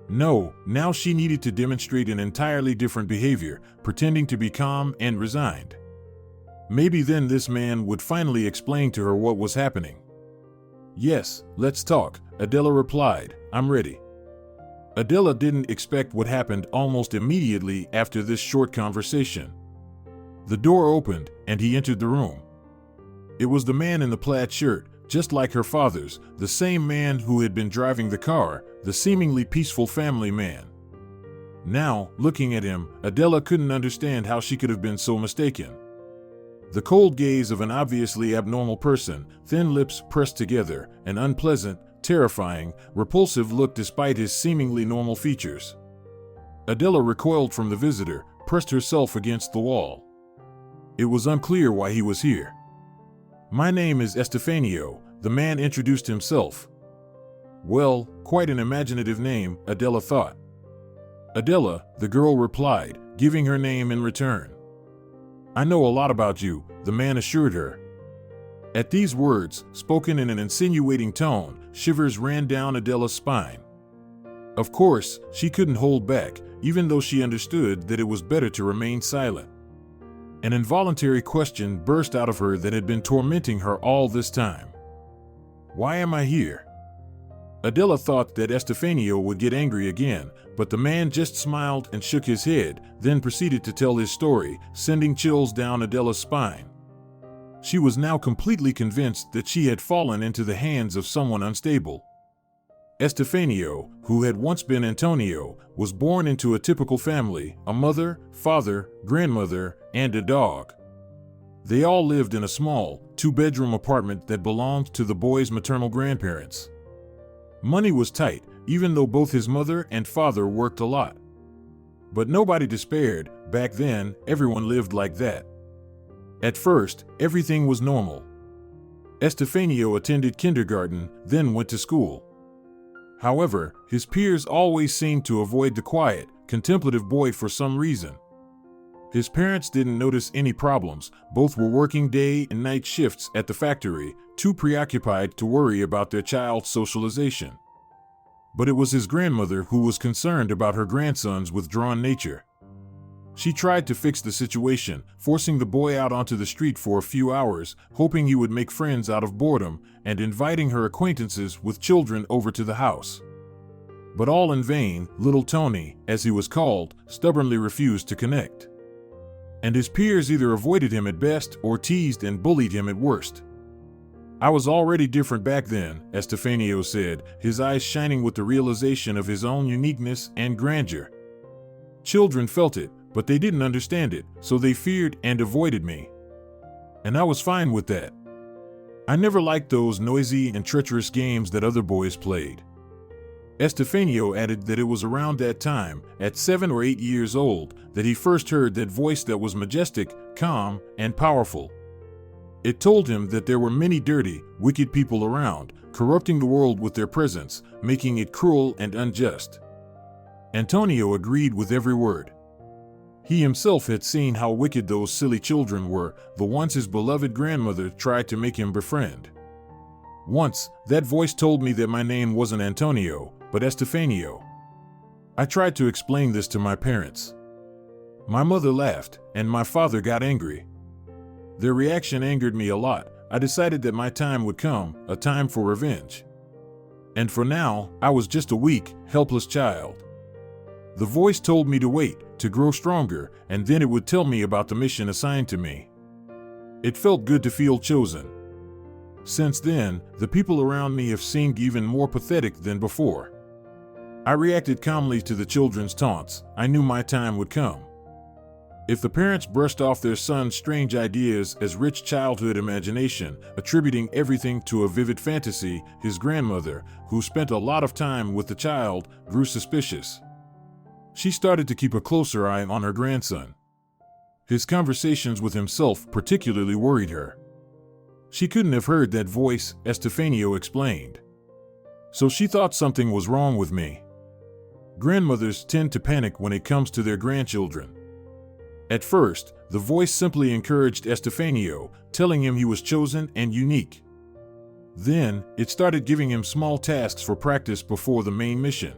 S2: No, now she needed to demonstrate an entirely different behavior, pretending to be calm and resigned. Maybe then this man would finally explain to her what was happening. "Yes, let's talk," Adela replied. "I'm ready." Adela didn't expect what happened almost immediately after this short conversation. The door opened, and he entered the room. It was the man in the plaid shirt, just like her father's, the same man who had been driving the car, the seemingly peaceful family man. Now, looking at him, Adela couldn't understand how she could have been so mistaken. The cold gaze of an obviously abnormal person, thin lips pressed together, an unpleasant, terrifying, repulsive look despite his seemingly normal features. Adela recoiled from the visitor, pressed herself against the wall. It was unclear why he was here. "My name is Estefanio," the man introduced himself. Well, quite an imaginative name, Adela thought. "Adela," the girl replied, giving her name in return. "I know a lot about you," the man assured her. At these words, spoken in an insinuating tone, shivers ran down Adela's spine. Of course, she couldn't hold back, even though she understood that it was better to remain silent. An involuntary question burst out of her that had been tormenting her all this time. "Why am I here?" Adela thought that Estefanio would get angry again, but the man just smiled and shook his head, then proceeded to tell his story, sending chills down Adela's spine. She was now completely convinced that she had fallen into the hands of someone unstable. Estefanio, who had once been Antonio, was born into a typical family, a mother, father, grandmother, and a dog. They all lived in a small, two-bedroom apartment that belonged to the boy's maternal grandparents. Money was tight, even though both his mother and father worked a lot. But nobody despaired. Back then, everyone lived like that. At first, everything was normal. Estefanio attended kindergarten, then went to school. However, his peers always seemed to avoid the quiet, contemplative boy for some reason. His parents didn't notice any problems. Both were working day and night shifts at the factory, too preoccupied to worry about their child's socialization. But it was his grandmother who was concerned about her grandson's withdrawn nature. She tried to fix the situation, forcing the boy out onto the street for a few hours, hoping he would make friends out of boredom, and inviting her acquaintances with children over to the house. But all in vain. Little Tony, as he was called, stubbornly refused to connect. And his peers either avoided him at best or teased and bullied him at worst. I was already different back then, Estefanio said, his eyes shining with the realization of his own uniqueness and grandeur. Children felt it, but they didn't understand it, so they feared and avoided me. And I was fine with that. I never liked those noisy and treacherous games that other boys played. Estefanio added that it was around that time, at 7 or 8 years old, that he first heard that voice that was majestic, calm, and powerful. It told him that there were many dirty, wicked people around, corrupting the world with their presence, making it cruel and unjust. Antonio agreed with every word. He himself had seen how wicked those silly children were, the ones his beloved grandmother tried to make him befriend. Once, that voice told me that my name wasn't Antonio, but Estefanio. I tried to explain this to my parents. My mother laughed, and my father got angry. Their reaction angered me a lot. I decided that my time would come, a time for revenge. And for now, I was just a weak, helpless child. The voice told me to wait, to grow stronger, and then it would tell me about the mission assigned to me. It felt good to feel chosen. Since then, the people around me have seemed even more pathetic than before. I reacted calmly to the children's taunts. I knew my time would come. If the parents brushed off their son's strange ideas as rich childhood imagination, attributing everything to a vivid fantasy, his grandmother, who spent a lot of time with the child, grew suspicious. She started to keep a closer eye on her grandson. His conversations with himself particularly worried her. She couldn't have heard that voice, Estefanio explained. So she thought something was wrong with me. Grandmothers tend to panic when it comes to their grandchildren. At first, the voice simply encouraged Estefanio, telling him he was chosen and unique. Then, it started giving him small tasks for practice before the main mission.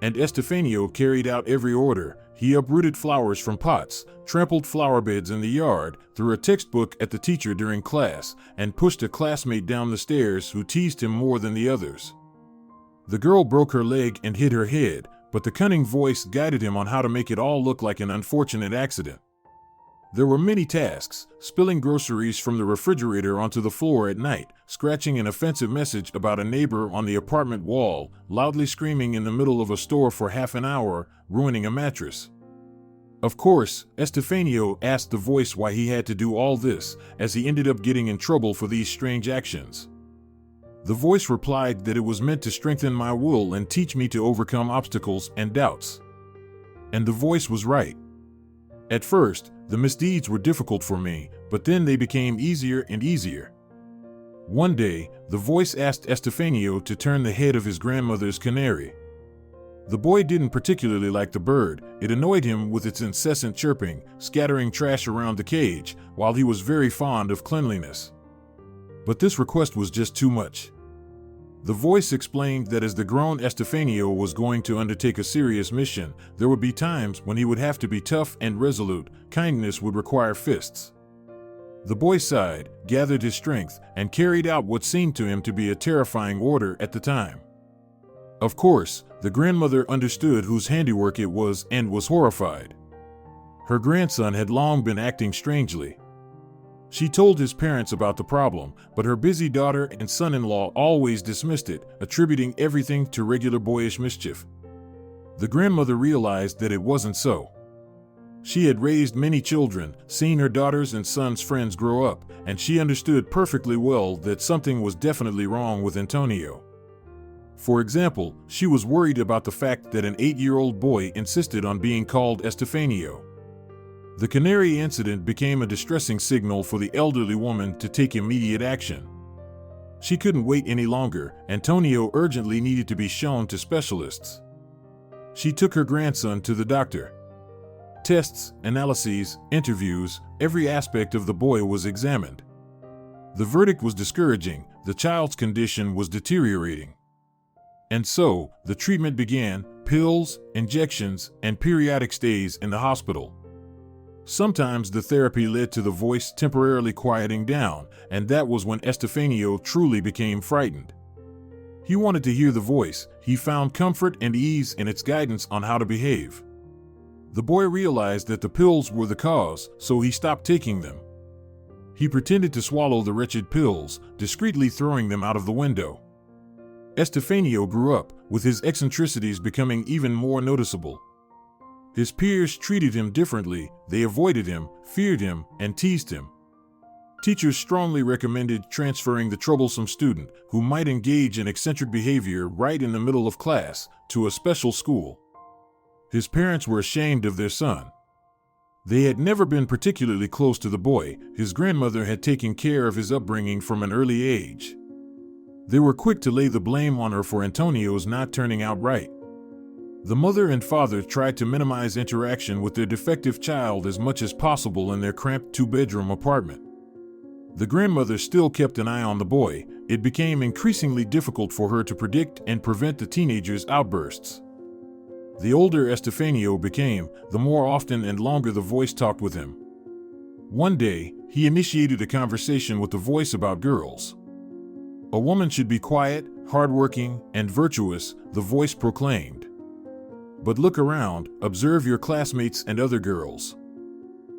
S2: And Estefanio carried out every order. He uprooted flowers from pots, trampled flower beds in the yard, threw a textbook at the teacher during class, and pushed a classmate down the stairs who teased him more than the others. The girl broke her leg and hit her head, but the cunning voice guided him on how to make it all look like an unfortunate accident. There were many tasks: spilling groceries from the refrigerator onto the floor at night, scratching an offensive message about a neighbor on the apartment wall, loudly screaming in the middle of a store for half an hour, ruining a mattress. Of course, Estefanio asked the voice why he had to do all this, as he ended up getting in trouble for these strange actions. The voice replied that it was meant to strengthen my will and teach me to overcome obstacles and doubts. And the voice was right. At first, the misdeeds were difficult for me, but then they became easier and easier. One day, the voice asked Estefanio to turn the head of his grandmother's canary. The boy didn't particularly like the bird. It annoyed him with its incessant chirping, scattering trash around the cage, while he was very fond of cleanliness. But this request was just too much. The voice explained that as the grown Estefanio was going to undertake a serious mission, there would be times when he would have to be tough and resolute. Kindness would require fists. The boy sighed, gathered his strength, and carried out what seemed to him to be a terrifying order at the time. Of course, the grandmother understood whose handiwork it was and was horrified. Her grandson had long been acting strangely. She told his parents about the problem, but her busy daughter and son-in-law always dismissed it, attributing everything to regular boyish mischief. The grandmother realized that it wasn't so. She had raised many children, seen her daughters and sons' friends grow up, and she understood perfectly well that something was definitely wrong with Antonio. For example, she was worried about the fact that an 8-year-old boy insisted on being called Estefanio. The canary incident became a distressing signal for the elderly woman to take immediate action. She couldn't wait any longer. Antonio urgently needed to be shown to specialists. She took her grandson to the doctor. Tests, analyses, interviews, every aspect of the boy was examined. The verdict was discouraging. The child's condition was deteriorating. And so, the treatment began: pills, injections, and periodic stays in the hospital. Sometimes the therapy led to the voice temporarily quieting down, and that was when Estefanio truly became frightened. He wanted to hear the voice. He found comfort and ease in its guidance on how to behave. The boy realized that the pills were the cause, so he stopped taking them. He pretended to swallow the wretched pills, discreetly throwing them out of the window. Estefanio grew up, with his eccentricities becoming even more noticeable. His peers treated him differently, they avoided him, feared him, and teased him. Teachers strongly recommended transferring the troublesome student, who might engage in eccentric behavior right in the middle of class, to a special school. His parents were ashamed of their son. They had never been particularly close to the boy. His grandmother had taken care of his upbringing from an early age. They were quick to lay the blame on her for Antonio's not turning out right. The mother and father tried to minimize interaction with their defective child as much as possible in their cramped two-bedroom apartment. The grandmother still kept an eye on the boy. It became increasingly difficult for her to predict and prevent the teenager's outbursts. The older Estefanio became, the more often and longer the voice talked with him. One day, he initiated a conversation with the voice about girls. A woman should be quiet, hardworking, and virtuous, the voice proclaimed. But look around, observe your classmates and other girls.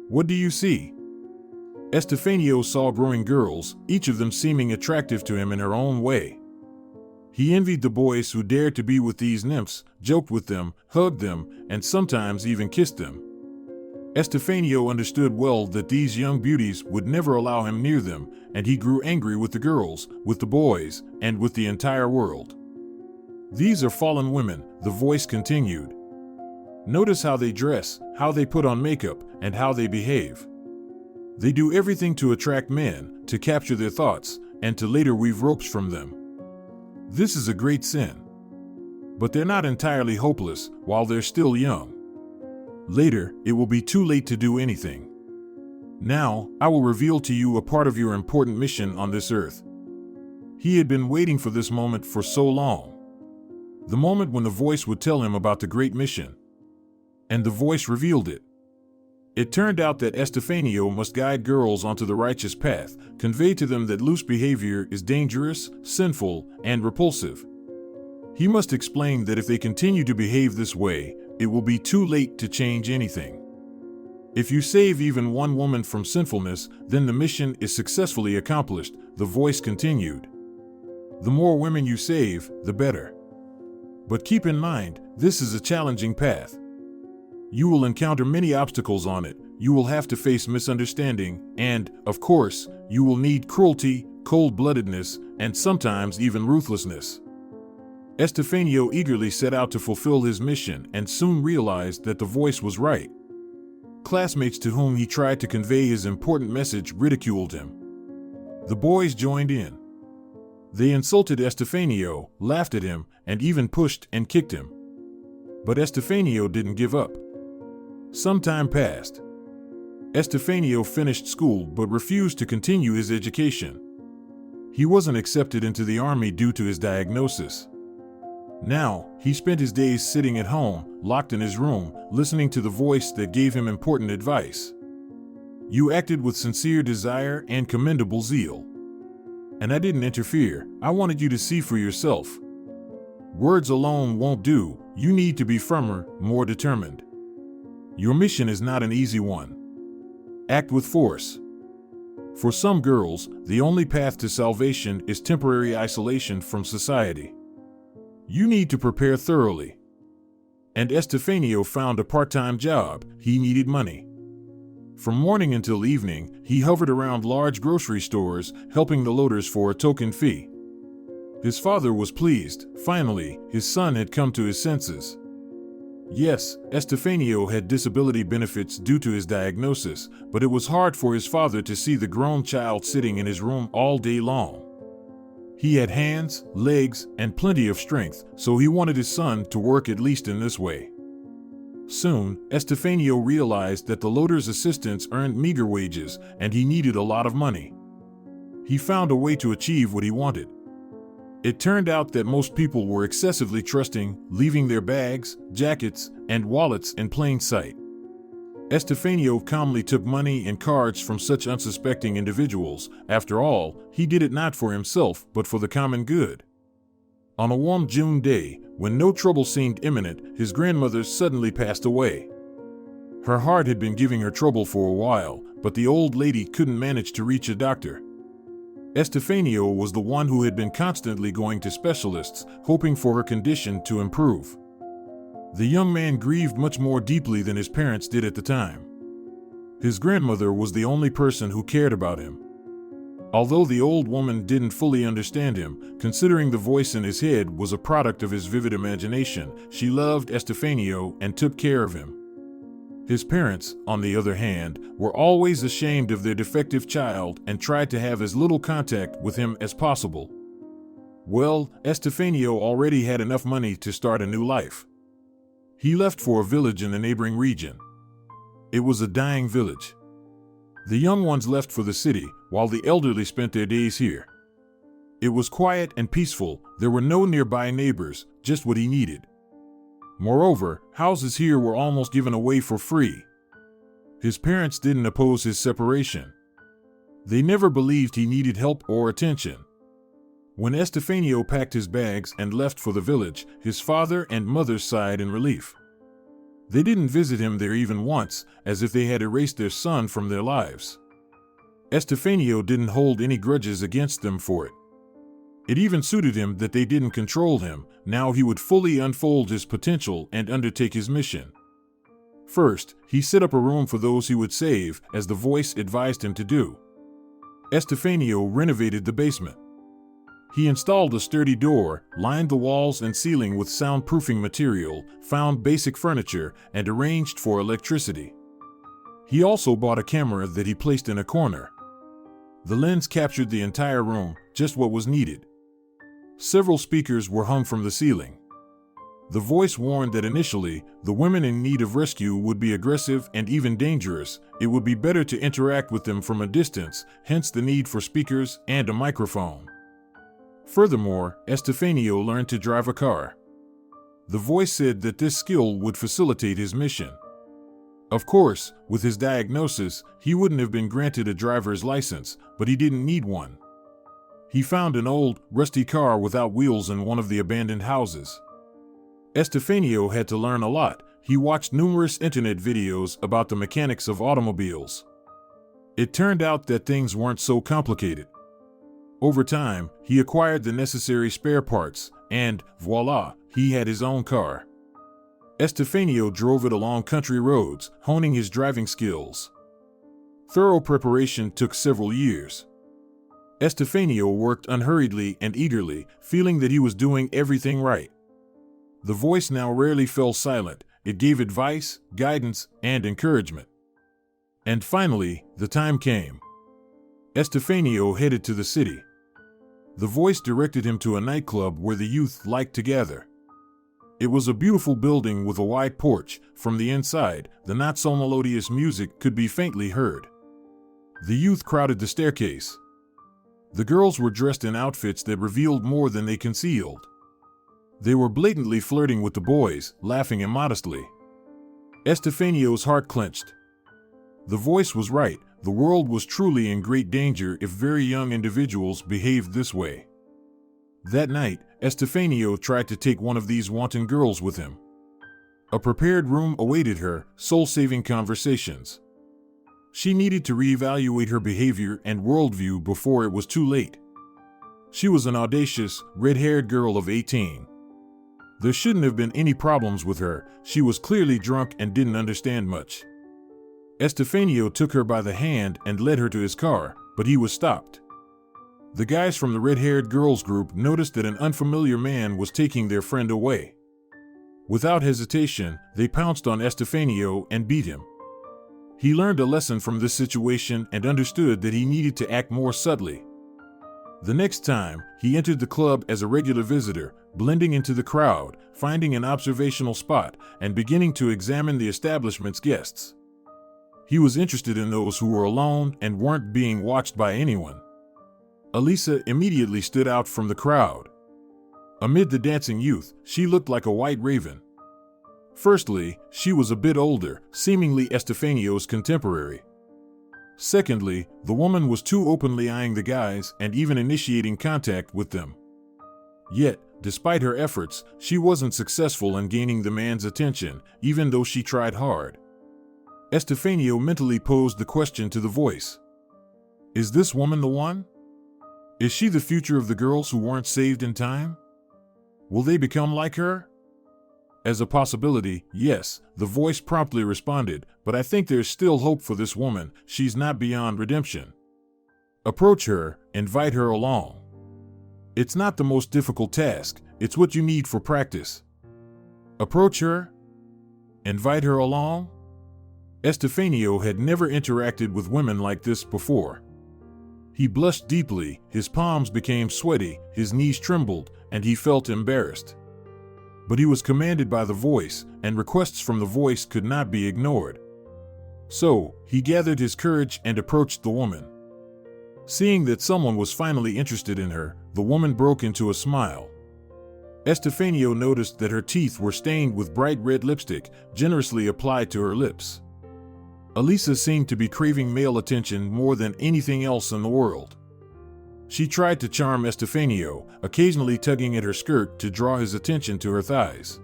S2: What do you see? Estefanio saw growing girls, each of them seeming attractive to him in her own way. He envied the boys who dared to be with these nymphs, joked with them, hugged them, and sometimes even kissed them. Estefanio understood well that these young beauties would never allow him near them, and he grew angry with the girls, with the boys, and with the entire world. These are fallen women, the voice continued. Notice how they dress, how they put on makeup, and how they behave. They do everything to attract men, to capture their thoughts, and to later weave ropes from them. This is a great sin. But they're not entirely hopeless while they're still young. Later, it will be too late to do anything. Now, I will reveal to you a part of your important mission on this earth. He had been waiting for this moment for so long. The moment when the voice would tell him about the great mission. And the voice revealed it. It turned out that Estefanio must guide girls onto the righteous path, convey to them that loose behavior is dangerous, sinful, and repulsive. He must explain that if they continue to behave this way, it will be too late to change anything. If you save even one woman from sinfulness, then the mission is successfully accomplished, the voice continued. The more women you save, the better. But keep in mind, this is a challenging path. You will encounter many obstacles on it, you will have to face misunderstanding, and, of course, you will need cruelty, cold-bloodedness, and sometimes even ruthlessness. Estefanio eagerly set out to fulfill his mission and soon realized that the voice was right. Classmates to whom he tried to convey his important message ridiculed him. The boys joined in. They insulted Estefanio, laughed at him, and even pushed and kicked him. But Estefanio didn't give up. Some time passed. Estefanio finished school but refused to continue his education. He wasn't accepted into the army due to his diagnosis. Now, he spent his days sitting at home, locked in his room, listening to the voice that gave him important advice. You acted with sincere desire and commendable zeal. And I didn't interfere, I wanted you to see for yourself. Words alone won't do, you need to be firmer, more determined. Your mission is not an easy one. Act with force. For some girls, the only path to salvation is temporary isolation from society. You need to prepare thoroughly. And Estefanio found a part-time job, he needed money. From morning until evening, he hovered around large grocery stores, helping the loaders for a token fee. His father was pleased. Finally, his son had come to his senses. Yes, Estefanio had disability benefits due to his diagnosis, but it was hard for his father to see the grown child sitting in his room all day long. He had hands, legs, and plenty of strength, so he wanted his son to work at least in this way. Soon, Estefanio realized that the loader's assistants earned meager wages, and he needed a lot of money. He found a way to achieve what he wanted. It turned out that most people were excessively trusting, leaving their bags, jackets, and wallets in plain sight. Estefanio calmly took money and cards from such unsuspecting individuals. After all, he did it not for himself, but for the common good. On a warm June day, when no trouble seemed imminent, his grandmother suddenly passed away. Her heart had been giving her trouble for a while, but the old lady couldn't manage to reach a doctor. Estefanio was the one who had been constantly going to specialists, hoping for her condition to improve. The young man grieved much more deeply than his parents did at the time. His grandmother was the only person who cared about him. Although the old woman didn't fully understand him, considering the voice in his head was a product of his vivid imagination, she loved Estefanio and took care of him. His parents, on the other hand, were always ashamed of their defective child and tried to have as little contact with him as possible. Well, Estefanio already had enough money to start a new life. He left for a village in the neighboring region. It was a dying village. The young ones left for the city, while the elderly spent their days here. It was quiet and peaceful. There were no nearby neighbors, just what he needed. Moreover, houses here were almost given away for free. His parents didn't oppose his separation. They never believed he needed help or attention. When Estefanio packed his bags and left for the village, his father and mother sighed in relief. They didn't visit him there even once, as if they had erased their son from their lives. Estefanio didn't hold any grudges against them for it. It even suited him that they didn't control him. Now he would fully unfold his potential and undertake his mission. First, he set up a room for those he would save, as the voice advised him to do. Estefanio renovated the basement. He installed a sturdy door, lined the walls and ceiling with soundproofing material, found basic furniture, and arranged for electricity. He also bought a camera that he placed in a corner. The lens captured the entire room, just what was needed. Several speakers were hung from the ceiling. The voice warned that initially, the women in need of rescue would be aggressive and even dangerous. It would be better to interact with them from a distance, hence the need for speakers and a microphone. Furthermore, Estefanio learned to drive a car. The voice said that this skill would facilitate his mission. Of course, with his diagnosis, he wouldn't have been granted a driver's license, but he didn't need one. He found an old, rusty car without wheels in one of the abandoned houses. Estefanio had to learn a lot. He watched numerous internet videos about the mechanics of automobiles. It turned out that things weren't so complicated. Over time, he acquired the necessary spare parts, and, voila, he had his own car. Estefanio drove it along country roads, honing his driving skills. Thorough preparation took several years. Estefanio worked unhurriedly and eagerly, feeling that he was doing everything right. The voice now rarely fell silent. It gave advice, guidance, and encouragement. And finally, the time came. Estefanio headed to the city. The voice directed him to a nightclub where the youth liked to gather. It was a beautiful building with a wide porch. From the inside, the not-so-melodious music could be faintly heard. The youth crowded the staircase. The girls were dressed in outfits that revealed more than they concealed. They were blatantly flirting with the boys, laughing immodestly. Estefanio's heart clenched. The voice was right. The world was truly in great danger if very young individuals behaved this way. That night, Estefanio tried to take one of these wanton girls with him. A prepared room awaited her, soul-saving conversations. She needed to reevaluate her behavior and worldview before it was too late. She was an audacious, red-haired girl of 18. There shouldn't have been any problems with her. She was clearly drunk and didn't understand much. Estefanio took her by the hand and led her to his car, but he was stopped. The guys from the red-haired girls group noticed that an unfamiliar man was taking their friend away. Without hesitation, they pounced on Estefanio and beat him. He learned a lesson from this situation and understood that he needed to act more subtly. The next time, he entered the club as a regular visitor, blending into the crowd, finding an observational spot, and beginning to examine the establishment's guests. He was interested in those who were alone and weren't being watched by anyone. Elisa immediately stood out from the crowd. Amid the dancing youth, she looked like a white raven. Firstly, she was a bit older, seemingly Estefanio's contemporary. Secondly, the woman was too openly eyeing the guys and even initiating contact with them. Yet, despite her efforts, she wasn't successful in gaining the man's attention, even though she tried hard. Estefanio mentally posed the question to the voice. Is this woman the one? Is she the future of the girls who weren't saved in time? Will they become like her? As a possibility, yes, the voice promptly responded, but I think there's still hope for this woman. She's not beyond redemption. Approach her, invite her along. It's not the most difficult task, it's what you need for practice. Approach her, invite her along. Estefanio had never interacted with women like this before. He blushed deeply, his palms became sweaty, his knees trembled, and he felt embarrassed. But he was commanded by the voice, and requests from the voice could not be ignored. So, he gathered his courage and approached the woman. Seeing that someone was finally interested in her, the woman broke into a smile. Estefanio noticed that her teeth were stained with bright red lipstick, generously applied to her lips. Elisa seemed to be craving male attention more than anything else in the world. She tried to charm Estefanio, occasionally tugging at her skirt to draw his attention to her thighs.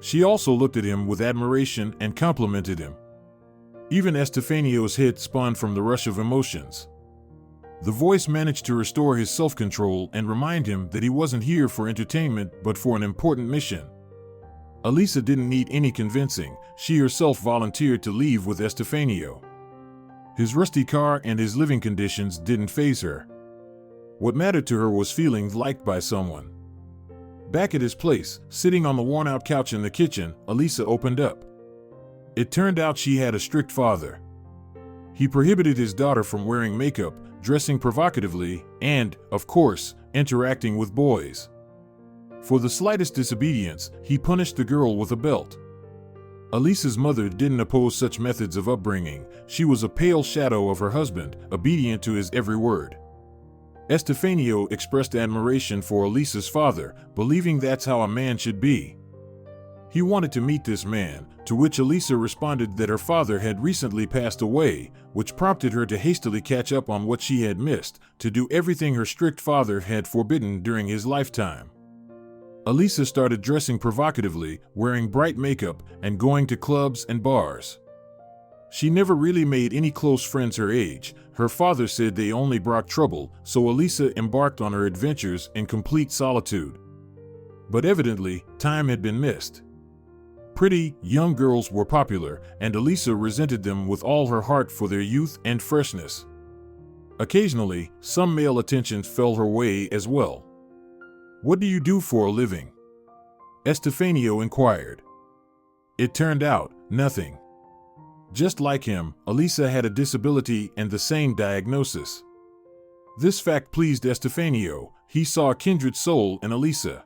S2: She also looked at him with admiration and complimented him. Even Estefanio's head spun from the rush of emotions. The voice managed to restore his self-control and remind him that he wasn't here for entertainment but for an important mission. Elisa didn't need any convincing, she herself volunteered to leave with Estefanio. His rusty car and his living conditions didn't faze her. What mattered to her was feeling liked by someone. Back at his place, sitting on the worn-out couch in the kitchen, Elisa opened up. It turned out she had a strict father. He prohibited his daughter from wearing makeup, dressing provocatively, and, of course, interacting with boys. For the slightest disobedience, he punished the girl with a belt. Elisa's mother didn't oppose such methods of upbringing. She was a pale shadow of her husband, obedient to his every word. Estefanio expressed admiration for Elisa's father, believing that's how a man should be. He wanted to meet this man, to which Elisa responded that her father had recently passed away, which prompted her to hastily catch up on what she had missed, to do everything her strict father had forbidden during his lifetime. Elisa started dressing provocatively, wearing bright makeup, and going to clubs and bars. She never really made any close friends her age. Her father said they only brought trouble, so Elisa embarked on her adventures in complete solitude. But evidently, time had been missed. Pretty, young girls were popular, and Elisa resented them with all her heart for their youth and freshness. Occasionally, some male attention fell her way as well. "What do you do for a living?" Estefanio inquired. It turned out, nothing. Just like him, Elisa had a disability and the same diagnosis. This fact pleased Estefanio. He saw a kindred soul in Elisa.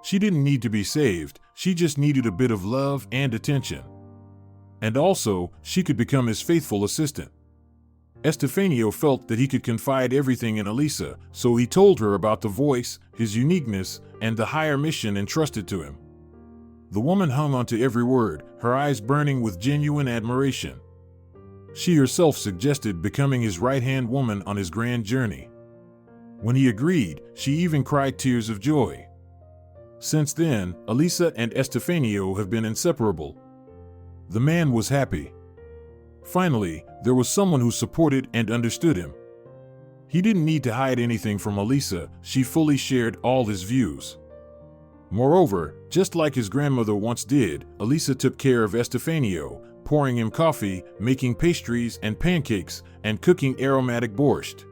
S2: She didn't need to be saved, she just needed a bit of love and attention. And also, she could become his faithful assistant. Estefanio felt that he could confide everything in Elisa, so he told her about the voice, his uniqueness, and the higher mission entrusted to him. The woman hung onto every word, her eyes burning with genuine admiration. She herself suggested becoming his right-hand woman on his grand journey. When he agreed, she even cried tears of joy. Since then, Elisa and Estefanio have been inseparable. The man was happy. Finally, there was someone who supported and understood him. He didn't need to hide anything from Elisa, she fully shared all his views. Moreover, just like his grandmother once did, Elisa took care of Estefanio, pouring him coffee, making pastries and pancakes, and cooking aromatic borscht.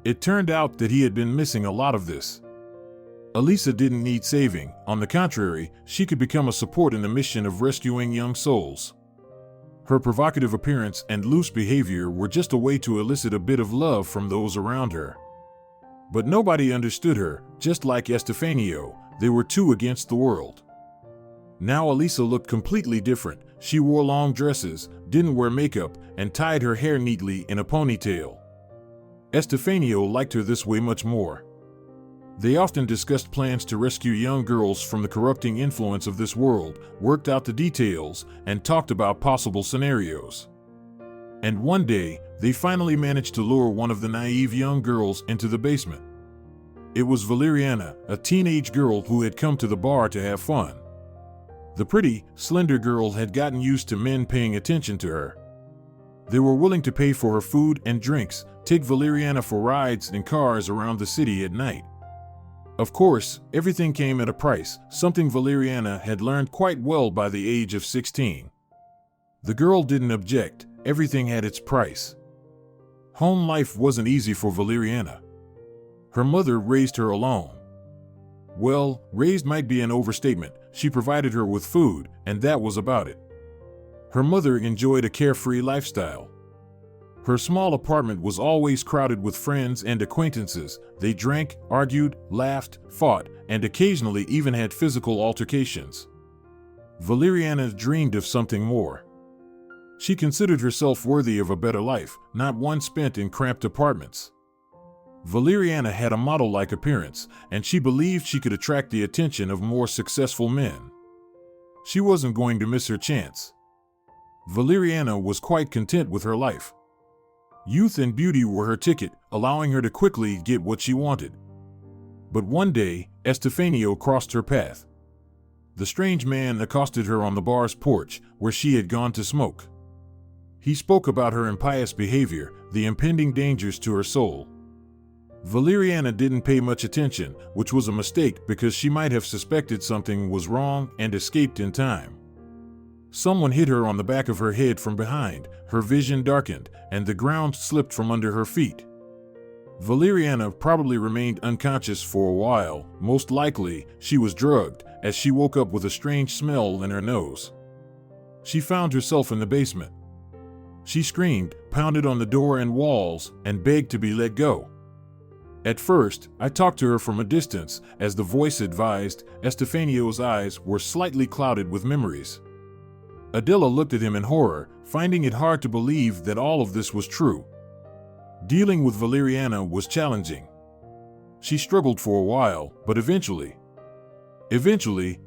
S2: It turned out that he had been missing a lot of this. Elisa didn't need saving, on the contrary, she could become a support in the mission of rescuing young souls. Her provocative appearance and loose behavior were just a way to elicit a bit of love from those around her. But nobody understood her, just like Estefanio, they were two against the world. Now Elisa looked completely different. She wore long dresses, didn't wear makeup, and tied her hair neatly in a ponytail. Estefanio liked her this way much more. They often discussed plans to rescue young girls from the corrupting influence of this world, worked out the details, and talked about possible scenarios. And one day, they finally managed to lure one of the naive young girls into the basement. It was Valeriana, a teenage girl who had come to the bar to have fun. The pretty, slender girl had gotten used to men paying attention to her. They were willing to pay for her food and drinks, take Valeriana for rides in cars around the city at night. Of course, everything came at a price, something Valeriana had learned quite well by the age of 16. The girl didn't object, everything had its price. Home life wasn't easy for Valeriana. Her mother raised her alone. Well, raised might be an overstatement. She provided her with food, and that was about it. Her mother enjoyed a carefree lifestyle. Her small apartment was always crowded with friends and acquaintances. They drank, argued, laughed, fought, and occasionally even had physical altercations. Valeriana dreamed of something more. She considered herself worthy of a better life, not one spent in cramped apartments. Valeriana had a model-like appearance, and she believed she could attract the attention of more successful men. She wasn't going to miss her chance. Valeriana was quite content with her life. Youth and beauty were her ticket, allowing her to quickly get what she wanted. But one day, Estefanio crossed her path. The strange man accosted her on the bar's porch, where she had gone to smoke. He spoke about her impious behavior, the impending dangers to her soul. Valeriana didn't pay much attention, which was a mistake because she might have suspected something was wrong and escaped in time. Someone hit her on the back of her head from behind, her vision darkened, and the ground slipped from under her feet. Valeriana probably remained unconscious for a while. Most likely, she was drugged, as she woke up with a strange smell in her nose. She found herself in the basement. She screamed, pounded on the door and walls, and begged to be let go. At first, I talked to her from a distance. As the voice advised, Estefanio's eyes were slightly clouded with memories. Adela looked at him in horror, finding it hard to believe that all of this was true. Dealing with Valeriana was challenging. She struggled for a while, but eventually,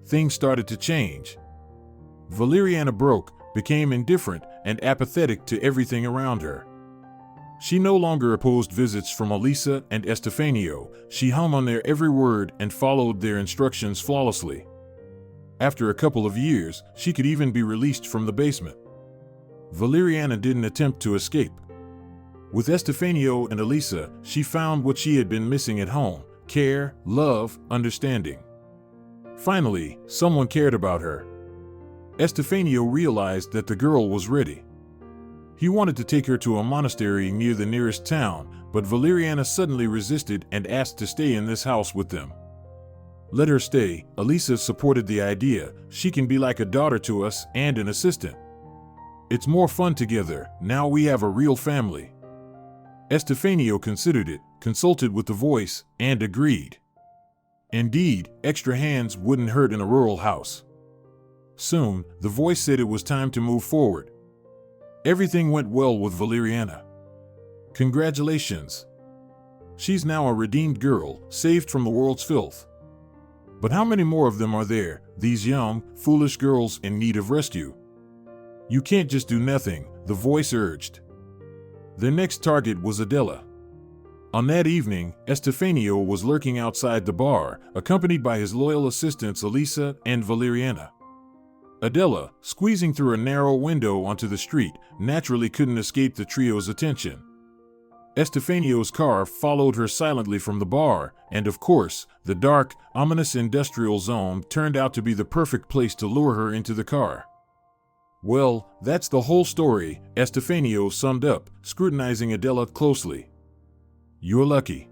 S2: things started to change. Valeriana broke, became indifferent, and apathetic to everything around her. She no longer opposed visits from Elisa and Estefanio. She hung on their every word and followed their instructions flawlessly. After a couple of years, she could even be released from the basement. Valeriana didn't attempt to escape. With Estefanio and Elisa, she found what she had been missing at home: care, love, understanding. Finally, someone cared about her. Estefanio realized that the girl was ready. He wanted to take her to a monastery near the nearest town, but Valeriana suddenly resisted and asked to stay in this house with them. Let her stay. Elisa supported the idea. She can be like a daughter to us and an assistant. It's more fun together. Now we have a real family. Estefanio considered it, consulted with the voice, and agreed. Indeed, extra hands wouldn't hurt in a rural house. Soon, the voice said it was time to move forward. Everything went well with Valeriana. Congratulations. She's now a redeemed girl, saved from the world's filth. But how many more of them are there, these young, foolish girls in need of rescue? You can't just do nothing, the voice urged. Their next target was Adela. On that evening, Estefanio was lurking outside the bar, accompanied by his loyal assistants Elisa and Valeriana. Adela, squeezing through a narrow window onto the street, naturally couldn't escape the trio's attention. Estefanio's car followed her silently from the bar, and of course, the dark, ominous industrial zone turned out to be the perfect place to lure her into the car. Well, that's the whole story, Estefanio summed up, scrutinizing Adela closely. You're lucky.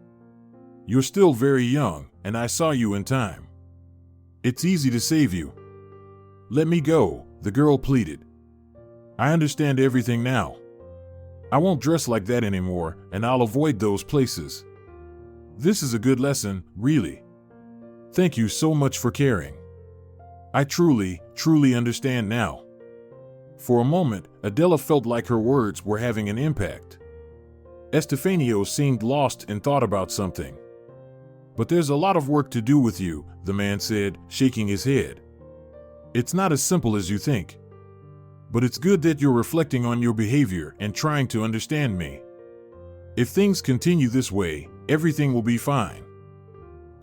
S2: You're still very young, and I saw you in time. It's easy to save you. Let me go, the girl pleaded. I understand everything now. I won't dress like that anymore, and I'll avoid those places. This is a good lesson, really. Thank you so much for caring. I truly understand now. For a moment, Adela felt like her words were having an impact. Estefanio seemed lost and thought about something. But there's a lot of work to do with you, the man said, shaking his head. It's not as simple as you think. But it's good that you're reflecting on your behavior and trying to understand me. If things continue this way, everything will be fine.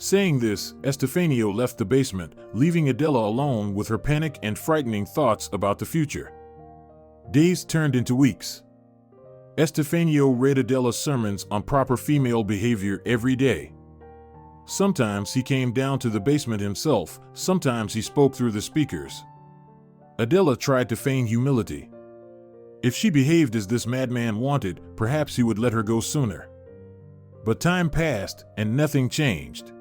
S2: Saying this, Estefanio left the basement, leaving Adela alone with her panic and frightening thoughts about the future. Days turned into weeks. Estefanio read Adela's sermons on proper female behavior every day. Sometimes he came down to the basement himself, sometimes he spoke through the speakers. Adela tried to feign humility. If she behaved as this madman wanted, perhaps he would let her go sooner. But time passed, and nothing changed.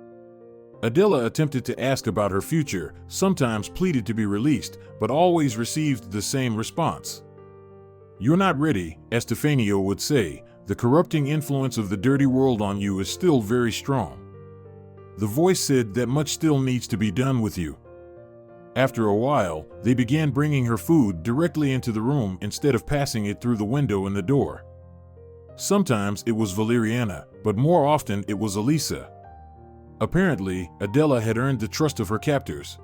S2: Adela attempted to ask about her future, sometimes pleaded to be released, but always received the same response. "You're not ready," Estefanio would say. "The corrupting influence of the dirty world on you is still very strong." The voice said that much still needs to be done with you. After a while, they began bringing her food directly into the room instead of passing it through the window and the door. Sometimes it was Valeriana, but more often it was Elisa. Apparently, Adela had earned the trust of her captors.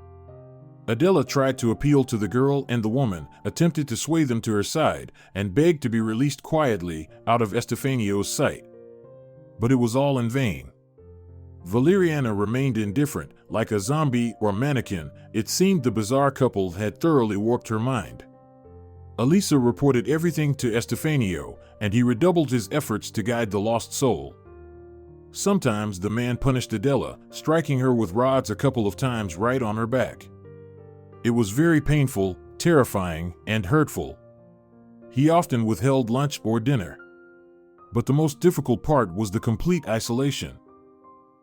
S2: Adela tried to appeal to the girl and the woman, attempted to sway them to her side, and begged to be released quietly out of Estefanio's sight. But it was all in vain. Valeriana remained indifferent, like a zombie or mannequin. It seemed the bizarre couple had thoroughly warped her mind. Elisa reported everything to Estefanio, and he redoubled his efforts to guide the lost soul. Sometimes the man punished Adela, striking her with rods a couple of times right on her back. It was very painful, terrifying, and hurtful. He often withheld lunch or dinner. But the most difficult part was the complete isolation.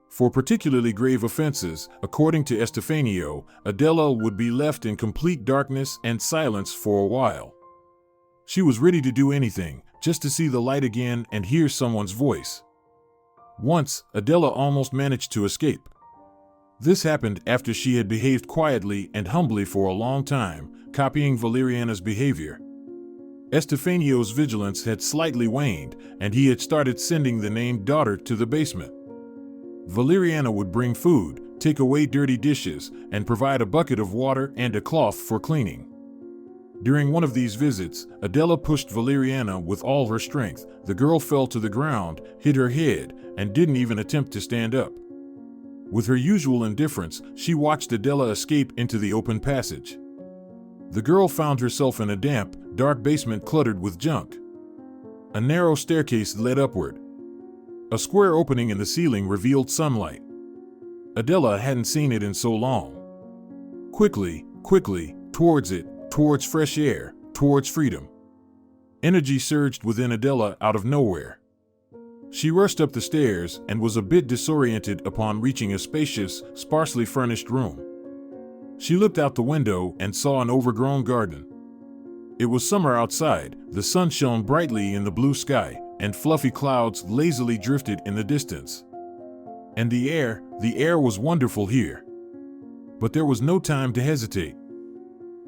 S2: For particularly grave offenses, according to Estefanio, Adela would be left in complete darkness and silence for a while. She was ready to do anything, just to see the light again and hear someone's voice. Once, Adela almost managed to escape. This happened after she had behaved quietly and humbly for a long time, copying Valeriana's behavior. Estefanio's vigilance had slightly waned, and he had started sending the named daughter to the basement. Valeriana would bring food, take away dirty dishes, and provide a bucket of water and a cloth for cleaning. During one of these visits, Adela pushed Valeriana with all her strength. The girl fell to the ground, hit her head, and didn't even attempt to stand up. With her usual indifference, she watched Adela escape into the open passage. The girl found herself in a damp, dark basement cluttered with junk. A narrow staircase led upward. A square opening in the ceiling revealed sunlight. Adela hadn't seen it in so long. Quickly, towards it, towards fresh air, towards freedom. Energy surged within Adela out of nowhere. She rushed up the stairs and was a bit disoriented upon reaching a spacious, sparsely furnished room. She looked out the window and saw an overgrown garden. It was summer outside, the sun shone brightly in the blue sky, and fluffy clouds lazily drifted in the distance. And the air was wonderful here. But there was no time to hesitate.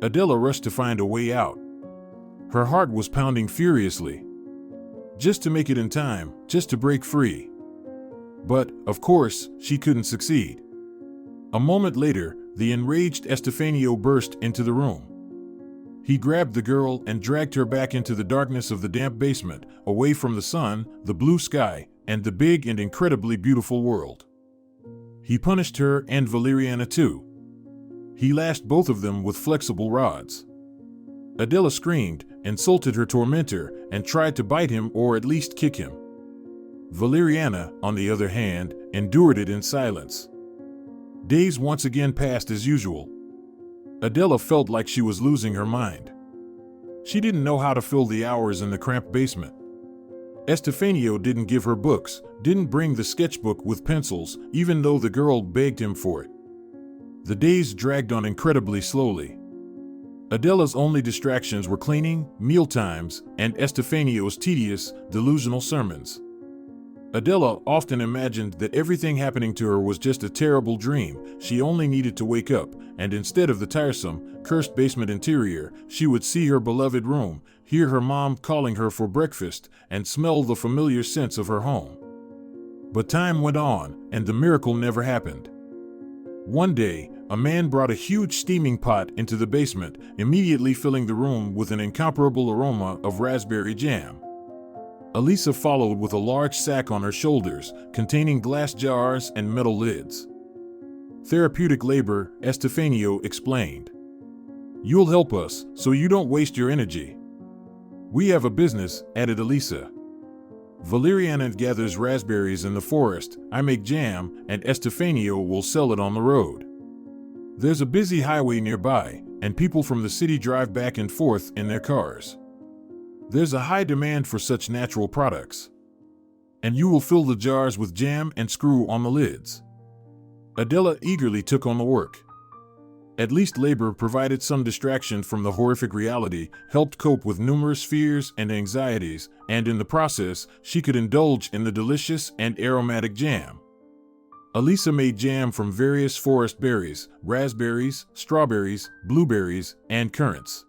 S2: Adela rushed to find a way out. Her heart was pounding furiously. Just to make it in time, just to break free. But, of course, she couldn't succeed. A moment later, the enraged Estefanio burst into the room. He grabbed the girl and dragged her back into the darkness of the damp basement, away from the sun, the blue sky, and the big and incredibly beautiful world. He punished her and Valeriana too. He lashed both of them with flexible rods. Adela screamed, insulted her tormentor, and tried to bite him or at least kick him. Valeriana, on the other hand, endured it in silence. Days once again passed as usual. Adela felt like she was losing her mind. She didn't know how to fill the hours in the cramped basement. Estefanio didn't give her books, didn't bring the sketchbook with pencils, even though the girl begged him for it. The days dragged on incredibly slowly. Adela's only distractions were cleaning, mealtimes, and Estefanio's tedious, delusional sermons. Adela often imagined that everything happening to her was just a terrible dream. She only needed to wake up, and instead of the tiresome, cursed basement interior, she would see her beloved room, hear her mom calling her for breakfast, and smell the familiar scents of her home. But time went on, and the miracle never happened. One day, a man brought a huge steaming pot into the basement, immediately filling the room with an incomparable aroma of raspberry jam. Elisa followed with a large sack on her shoulders, containing glass jars and metal lids. Therapeutic labor, Estefanio explained. You'll help us, so you don't waste your energy. We have a business, added Elisa. Valeriana gathers raspberries in the forest, I make jam, and Estefanio will sell it on the road. There's a busy highway nearby, and people from the city drive back and forth in their cars. There's a high demand for such natural products. And you will fill the jars with jam and screw on the lids. Adela eagerly took on the work. At least labor provided some distraction from the horrific reality, helped cope with numerous fears and anxieties, and in the process, she could indulge in the delicious and aromatic jam. Elisa made jam from various forest berries, raspberries, strawberries, blueberries, and currants.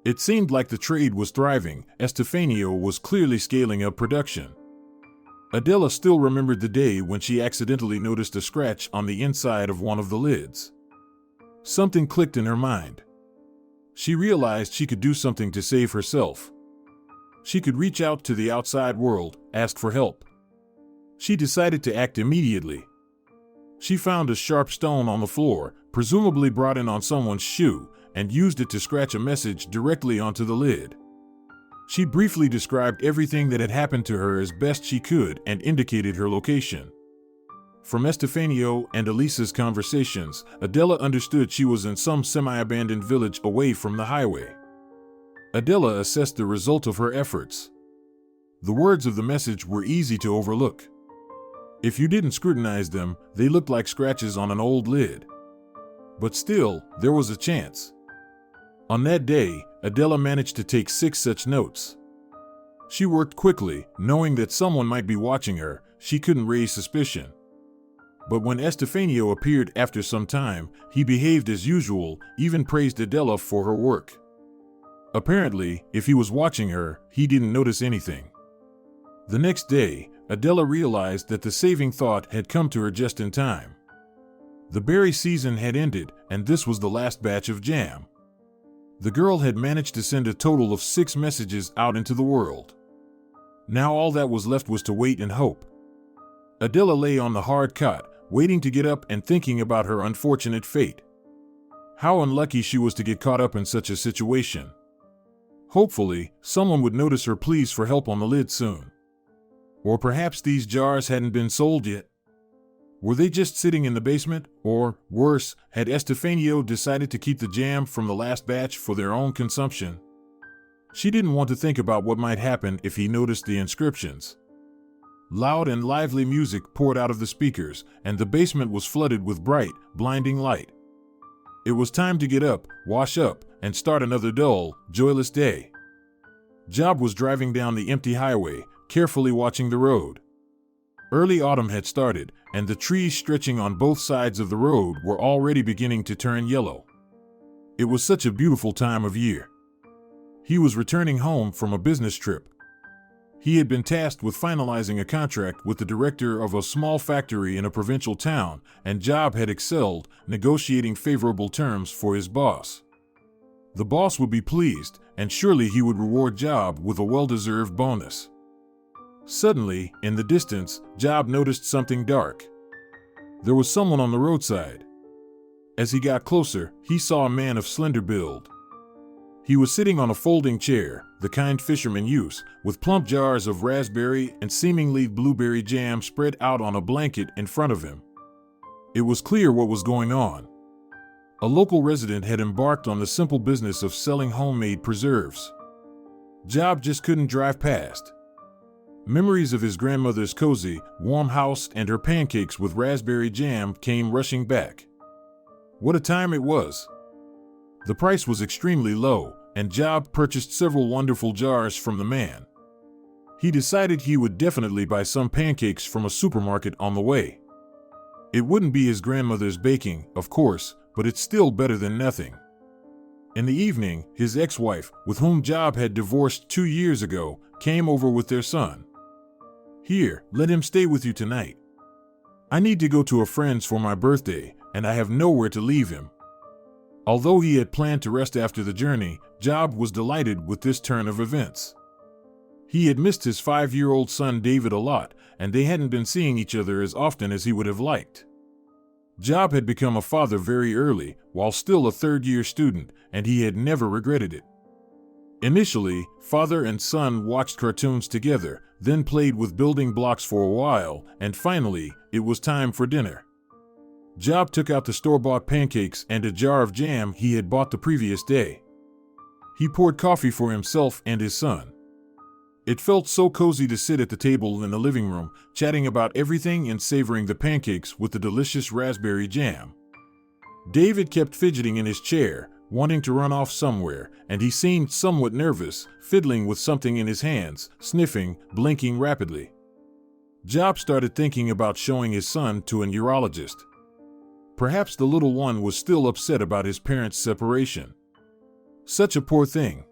S2: It seemed like the trade was thriving, Estefanio was clearly scaling up production. Adela still remembered the day when she accidentally noticed a scratch on the inside of one of the lids. Something clicked in her mind. She realized she could do something to save herself. She could reach out to the outside world, ask for help. She decided to act immediately. She found a sharp stone on the floor, presumably brought in on someone's shoe, and used it to scratch a message directly onto the lid. She briefly described everything that had happened to her as best she could and indicated her location. From Estefanio and Elisa's conversations, Adela understood she was in some semi-abandoned village away from the highway. Adela assessed the result of her efforts. The words of the message were easy to overlook. If you didn't scrutinize them, they looked like scratches on an old lid. But still, there was a chance. On that day, Adela managed to take 6 such notes. She worked quickly, knowing that someone might be watching her. She couldn't raise suspicion. But when Estefanio appeared after some time, he behaved as usual, even praised Adela for her work. Apparently, if he was watching her, he didn't notice anything. The next day, Adela realized that the saving thought had come to her just in time. The berry season had ended, and this was the last batch of jam. The girl had managed to send a total of 6 messages out into the world. Now all that was left was to wait and hope. Adela lay on the hard cot, waiting to get up and thinking about her unfortunate fate. How unlucky she was to get caught up in such a situation. Hopefully, someone would notice her pleas for help on the lid soon. Or perhaps these jars hadn't been sold yet. Were they just sitting in the basement? Or, worse, had Estefanio decided to keep the jam from the last batch for their own consumption? She didn't want to think about what might happen if he noticed the inscriptions. Loud and lively music poured out of the speakers, and the basement was flooded with bright, blinding light. It was time to get up, wash up, and start another dull, joyless day. Job was driving down the empty highway, carefully watching the road. Early autumn had started, and the trees stretching on both sides of the road were already beginning to turn yellow. It was such a beautiful time of year. He was returning home from a business trip. He had been tasked with finalizing a contract with the director of a small factory in a provincial town, and Job had excelled, negotiating favorable terms for his boss. The boss would be pleased, and surely he would reward Job with a well-deserved bonus. Suddenly, in the distance, Job noticed something dark. There was someone on the roadside. As he got closer, he saw a man of slender build. He was sitting on a folding chair, the kind fishermen use, with plump jars of raspberry and seemingly blueberry jam spread out on a blanket in front of him. It was clear what was going on. A local resident had embarked on the simple business of selling homemade preserves. Job just couldn't drive past. Memories of his grandmother's cozy, warm house and her pancakes with raspberry jam came rushing back. What a time it was! The price was extremely low, and Job purchased several wonderful jars from the man. He decided he would definitely buy some pancakes from a supermarket on the way. It wouldn't be his grandmother's baking, of course, but it's still better than nothing. In the evening, his ex-wife, with whom Job had divorced 2 years ago, came over with their son. Here, let him stay with you tonight. I need to go to a friend's for my birthday, and I have nowhere to leave him. Although he had planned to rest after the journey, Job was delighted with this turn of events. He had missed his 5-year-old son David a lot, and they hadn't been seeing each other as often as he would have liked. Job had become a father very early, while still a third-year student, and he had never regretted it. Initially, father and son watched cartoons together, then played with building blocks for a while, and finally, it was time for dinner. Job took out the store-bought pancakes and a jar of jam he had bought the previous day. He poured coffee for himself and his son. It felt so cozy to sit at the table in the living room, chatting about everything and savoring the pancakes with the delicious raspberry jam. David kept fidgeting in his chair, wanting to run off somewhere, and he seemed somewhat nervous, fiddling with something in his hands, sniffing, blinking rapidly. Job started thinking about showing his son to a neurologist. Perhaps the little one was still upset about his parents' separation. Such a poor thing.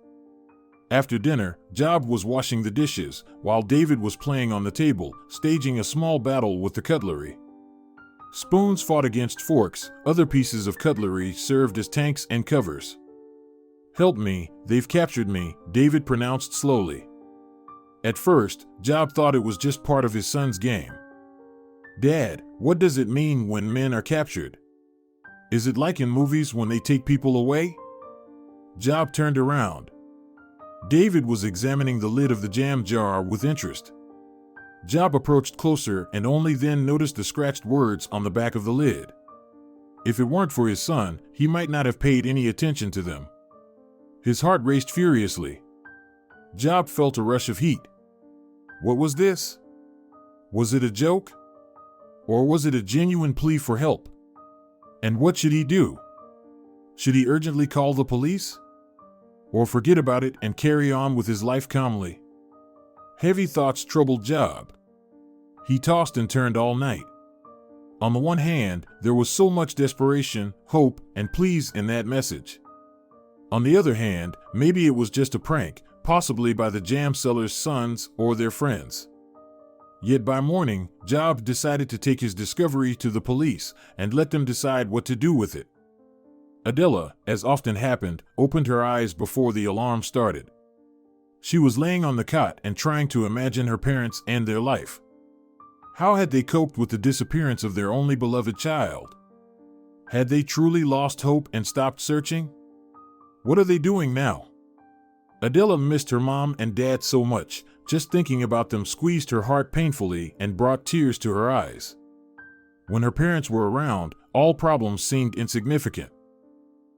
S2: After dinner, Job was washing the dishes, while David was playing on the table, staging a small battle with the cutlery. Spoons fought against forks, other pieces of cutlery served as tanks and covers. "Help me, they've captured me," David pronounced slowly. At first, Job thought it was just part of his son's game. "Dad, what does it mean when men are captured? Is it like in movies when they take people away?" Job turned around. David was examining the lid of the jam jar with interest. Job approached closer and only then noticed the scratched words on the back of the lid. If it weren't for his son, he might not have paid any attention to them. His heart raced furiously. Job felt a rush of heat. What was this? Was it a joke? Or was it a genuine plea for help? And what should he do? Should he urgently call the police? Or forget about it and carry on with his life calmly? Heavy thoughts troubled Job. He tossed and turned all night. On the one hand, there was so much desperation, hope, and pleas in that message. On the other hand, maybe it was just a prank, possibly by the jam seller's sons or their friends. Yet by morning, Job decided to take his discovery to the police and let them decide what to do with it. Adela, as often happened, opened her eyes before the alarm started. She was laying on the cot and trying to imagine her parents and their life. How had they coped with the disappearance of their only beloved child? Had they truly lost hope and stopped searching? What are they doing now? Adela missed her mom and dad so much, just thinking about them squeezed her heart painfully and brought tears to her eyes. When her parents were around, all problems seemed insignificant.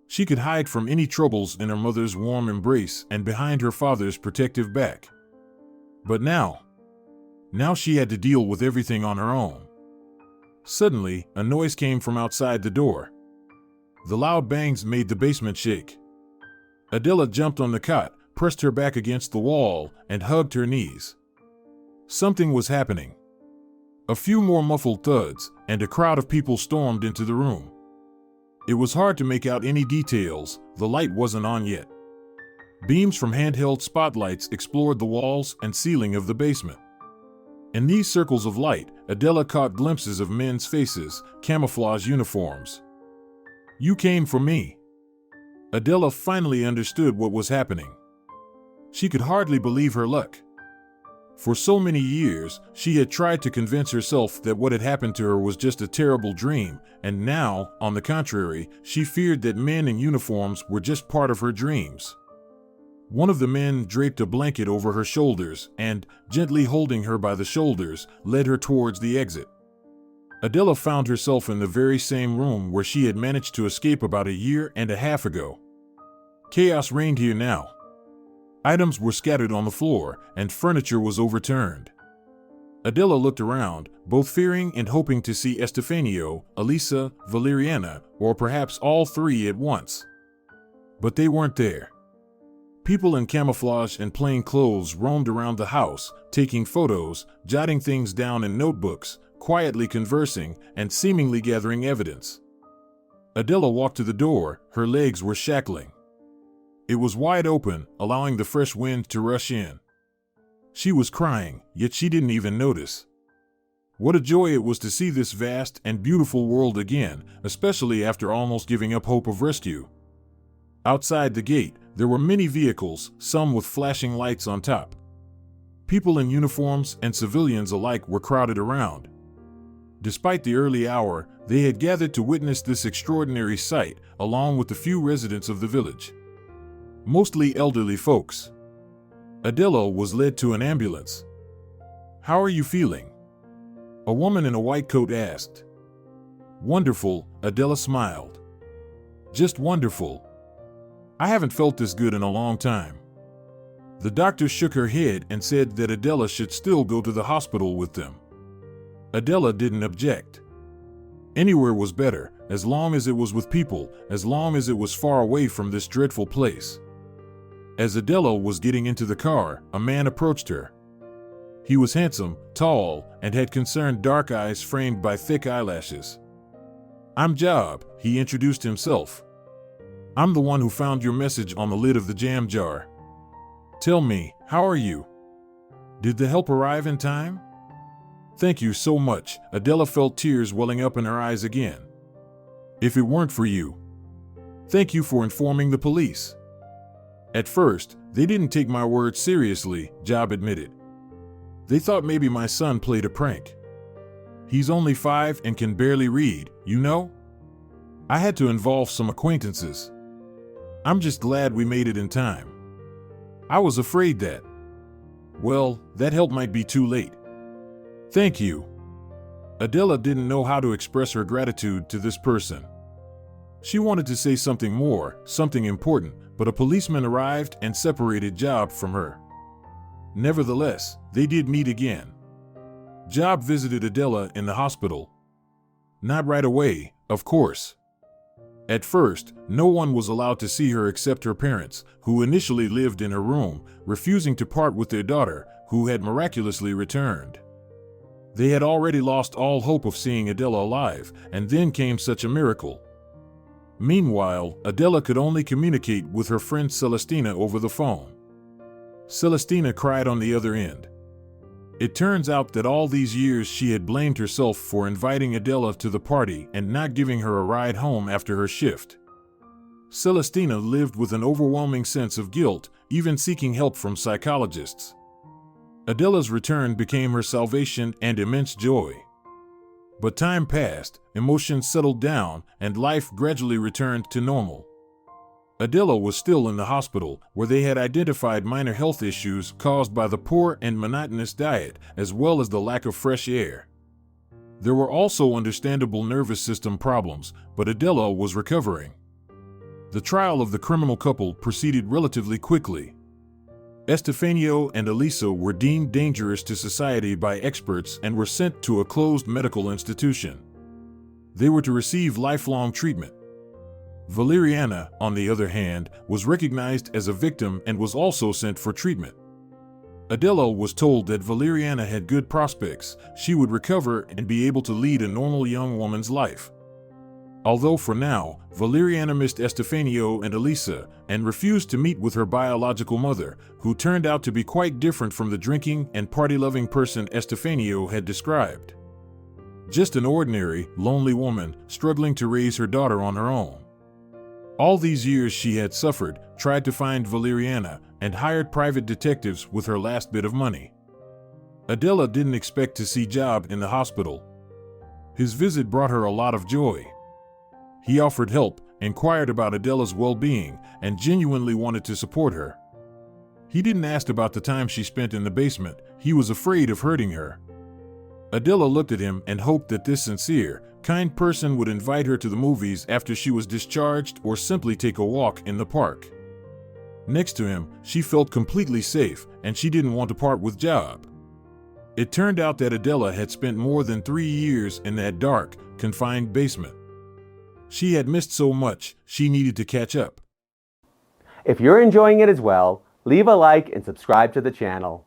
S2: She could hide from any troubles in her mother's warm embrace and behind her father's protective back. But now she had to deal with everything on her own. Suddenly, a noise came from outside the door. The loud bangs made the basement shake. Adela jumped on the cot, pressed her back against the wall, and hugged her knees. Something was happening. A few more muffled thuds, and a crowd of people stormed into the room. It was hard to make out any details, the light wasn't on yet. Beams from handheld spotlights explored the walls and ceiling of the basement. In these circles of light, Adela caught glimpses of men's faces, camouflage uniforms. "You came for me." Adela finally understood what was happening. She could hardly believe her luck. For so many years, she had tried to convince herself that what had happened to her was just a terrible dream, and now, on the contrary, she feared that men in uniforms were just part of her dreams. One of the men draped a blanket over her shoulders and, gently holding her by the shoulders, led her towards the exit. Adela found herself in the very same room where she had managed to escape about a year and a half ago. Chaos reigned here now. Items were scattered on the floor, and furniture was overturned. Adela looked around, both fearing and hoping to see Estefanio, Elisa, Valeriana, or perhaps all three at once. But they weren't there. People in camouflage and plain clothes roamed around the house, taking photos, jotting things down in notebooks, quietly conversing, and seemingly gathering evidence. Adela walked to the door, her legs were shackling. It was wide open, allowing the fresh wind to rush in. She was crying, yet she didn't even notice. What a joy it was to see this vast and beautiful world again, especially after almost giving up hope of rescue. Outside the gate, there were many vehicles, some with flashing lights on top. People in uniforms and civilians alike were crowded around. Despite the early hour, they had gathered to witness this extraordinary sight, along with the few residents of the village. Mostly elderly folks. Adela was led to an ambulance. "How are you feeling?" a woman in a white coat asked. "Wonderful," Adela smiled. "Just wonderful. I haven't felt this good in a long time." The doctor shook her head and said that Adela should still go to the hospital with them. Adela didn't object. Anywhere was better, as long as it was with people, as long as it was far away from this dreadful place. As Adela was getting into the car, a man approached her. He was handsome, tall, and had concerned dark eyes framed by thick eyelashes. "I'm Job," he introduced himself. "I'm the one who found your message on the lid of the jam jar. Tell me, how are you? Did the help arrive in time?" "Thank you so much." Adela felt tears welling up in her eyes again. "If it weren't for you. Thank you for informing the police." "At first, they didn't take my words seriously," Job admitted. "They thought maybe my son played a prank. He's only 5 and can barely read, you know? I had to involve some acquaintances. I'm just glad we made it in time. I was afraid that, well, that help might be too late." "Thank you." Adela didn't know how to express her gratitude to this person. She wanted to say something more, something important, but a policeman arrived and separated Job from her. Nevertheless, they did meet again. Job visited Adela in the hospital. Not right away, of course. At first, no one was allowed to see her except her parents, who initially lived in her room, refusing to part with their daughter, who had miraculously returned. They had already lost all hope of seeing Adela alive, and then came such a miracle. Meanwhile, Adela could only communicate with her friend Celestina over the phone. Celestina cried on the other end. It turns out that all these years she had blamed herself for inviting Adela to the party and not giving her a ride home after her shift. Celestina lived with an overwhelming sense of guilt, even seeking help from psychologists. Adela's return became her salvation and immense joy. But time passed, emotions settled down, and life gradually returned to normal. Adela was still in the hospital, where they had identified minor health issues caused by the poor and monotonous diet, as well as the lack of fresh air. There were also understandable nervous system problems, but Adela was recovering. The trial of the criminal couple proceeded relatively quickly. Estefanio and Elisa were deemed dangerous to society by experts and were sent to a closed medical institution. They were to receive lifelong treatment. Valeriana, on the other hand, was recognized as a victim and was also sent for treatment. Adela was told that Valeriana had good prospects, she would recover and be able to lead a normal young woman's life. Although for now, Valeriana missed Estefanio and Elisa and refused to meet with her biological mother, who turned out to be quite different from the drinking and party-loving person Estefanio had described. Just an ordinary, lonely woman struggling to raise her daughter on her own. All these years she had suffered, tried to find Valeriana, and hired private detectives with her last bit of money. Adela didn't expect to see Job in the hospital. His visit brought her a lot of joy. He offered help, inquired about Adela's well-being, and genuinely wanted to support her. He didn't ask about the time she spent in the basement, he was afraid of hurting her. Adela looked at him and hoped that this sincere, kind person would invite her to the movies after she was discharged or simply take a walk in the park. Next to him, she felt completely safe, and she didn't want to part with Job. It turned out that Adela had spent more than 3 years in that dark, confined basement. She had missed so much, she needed to catch up.
S1: If you're enjoying it as well, leave a like and subscribe to the channel.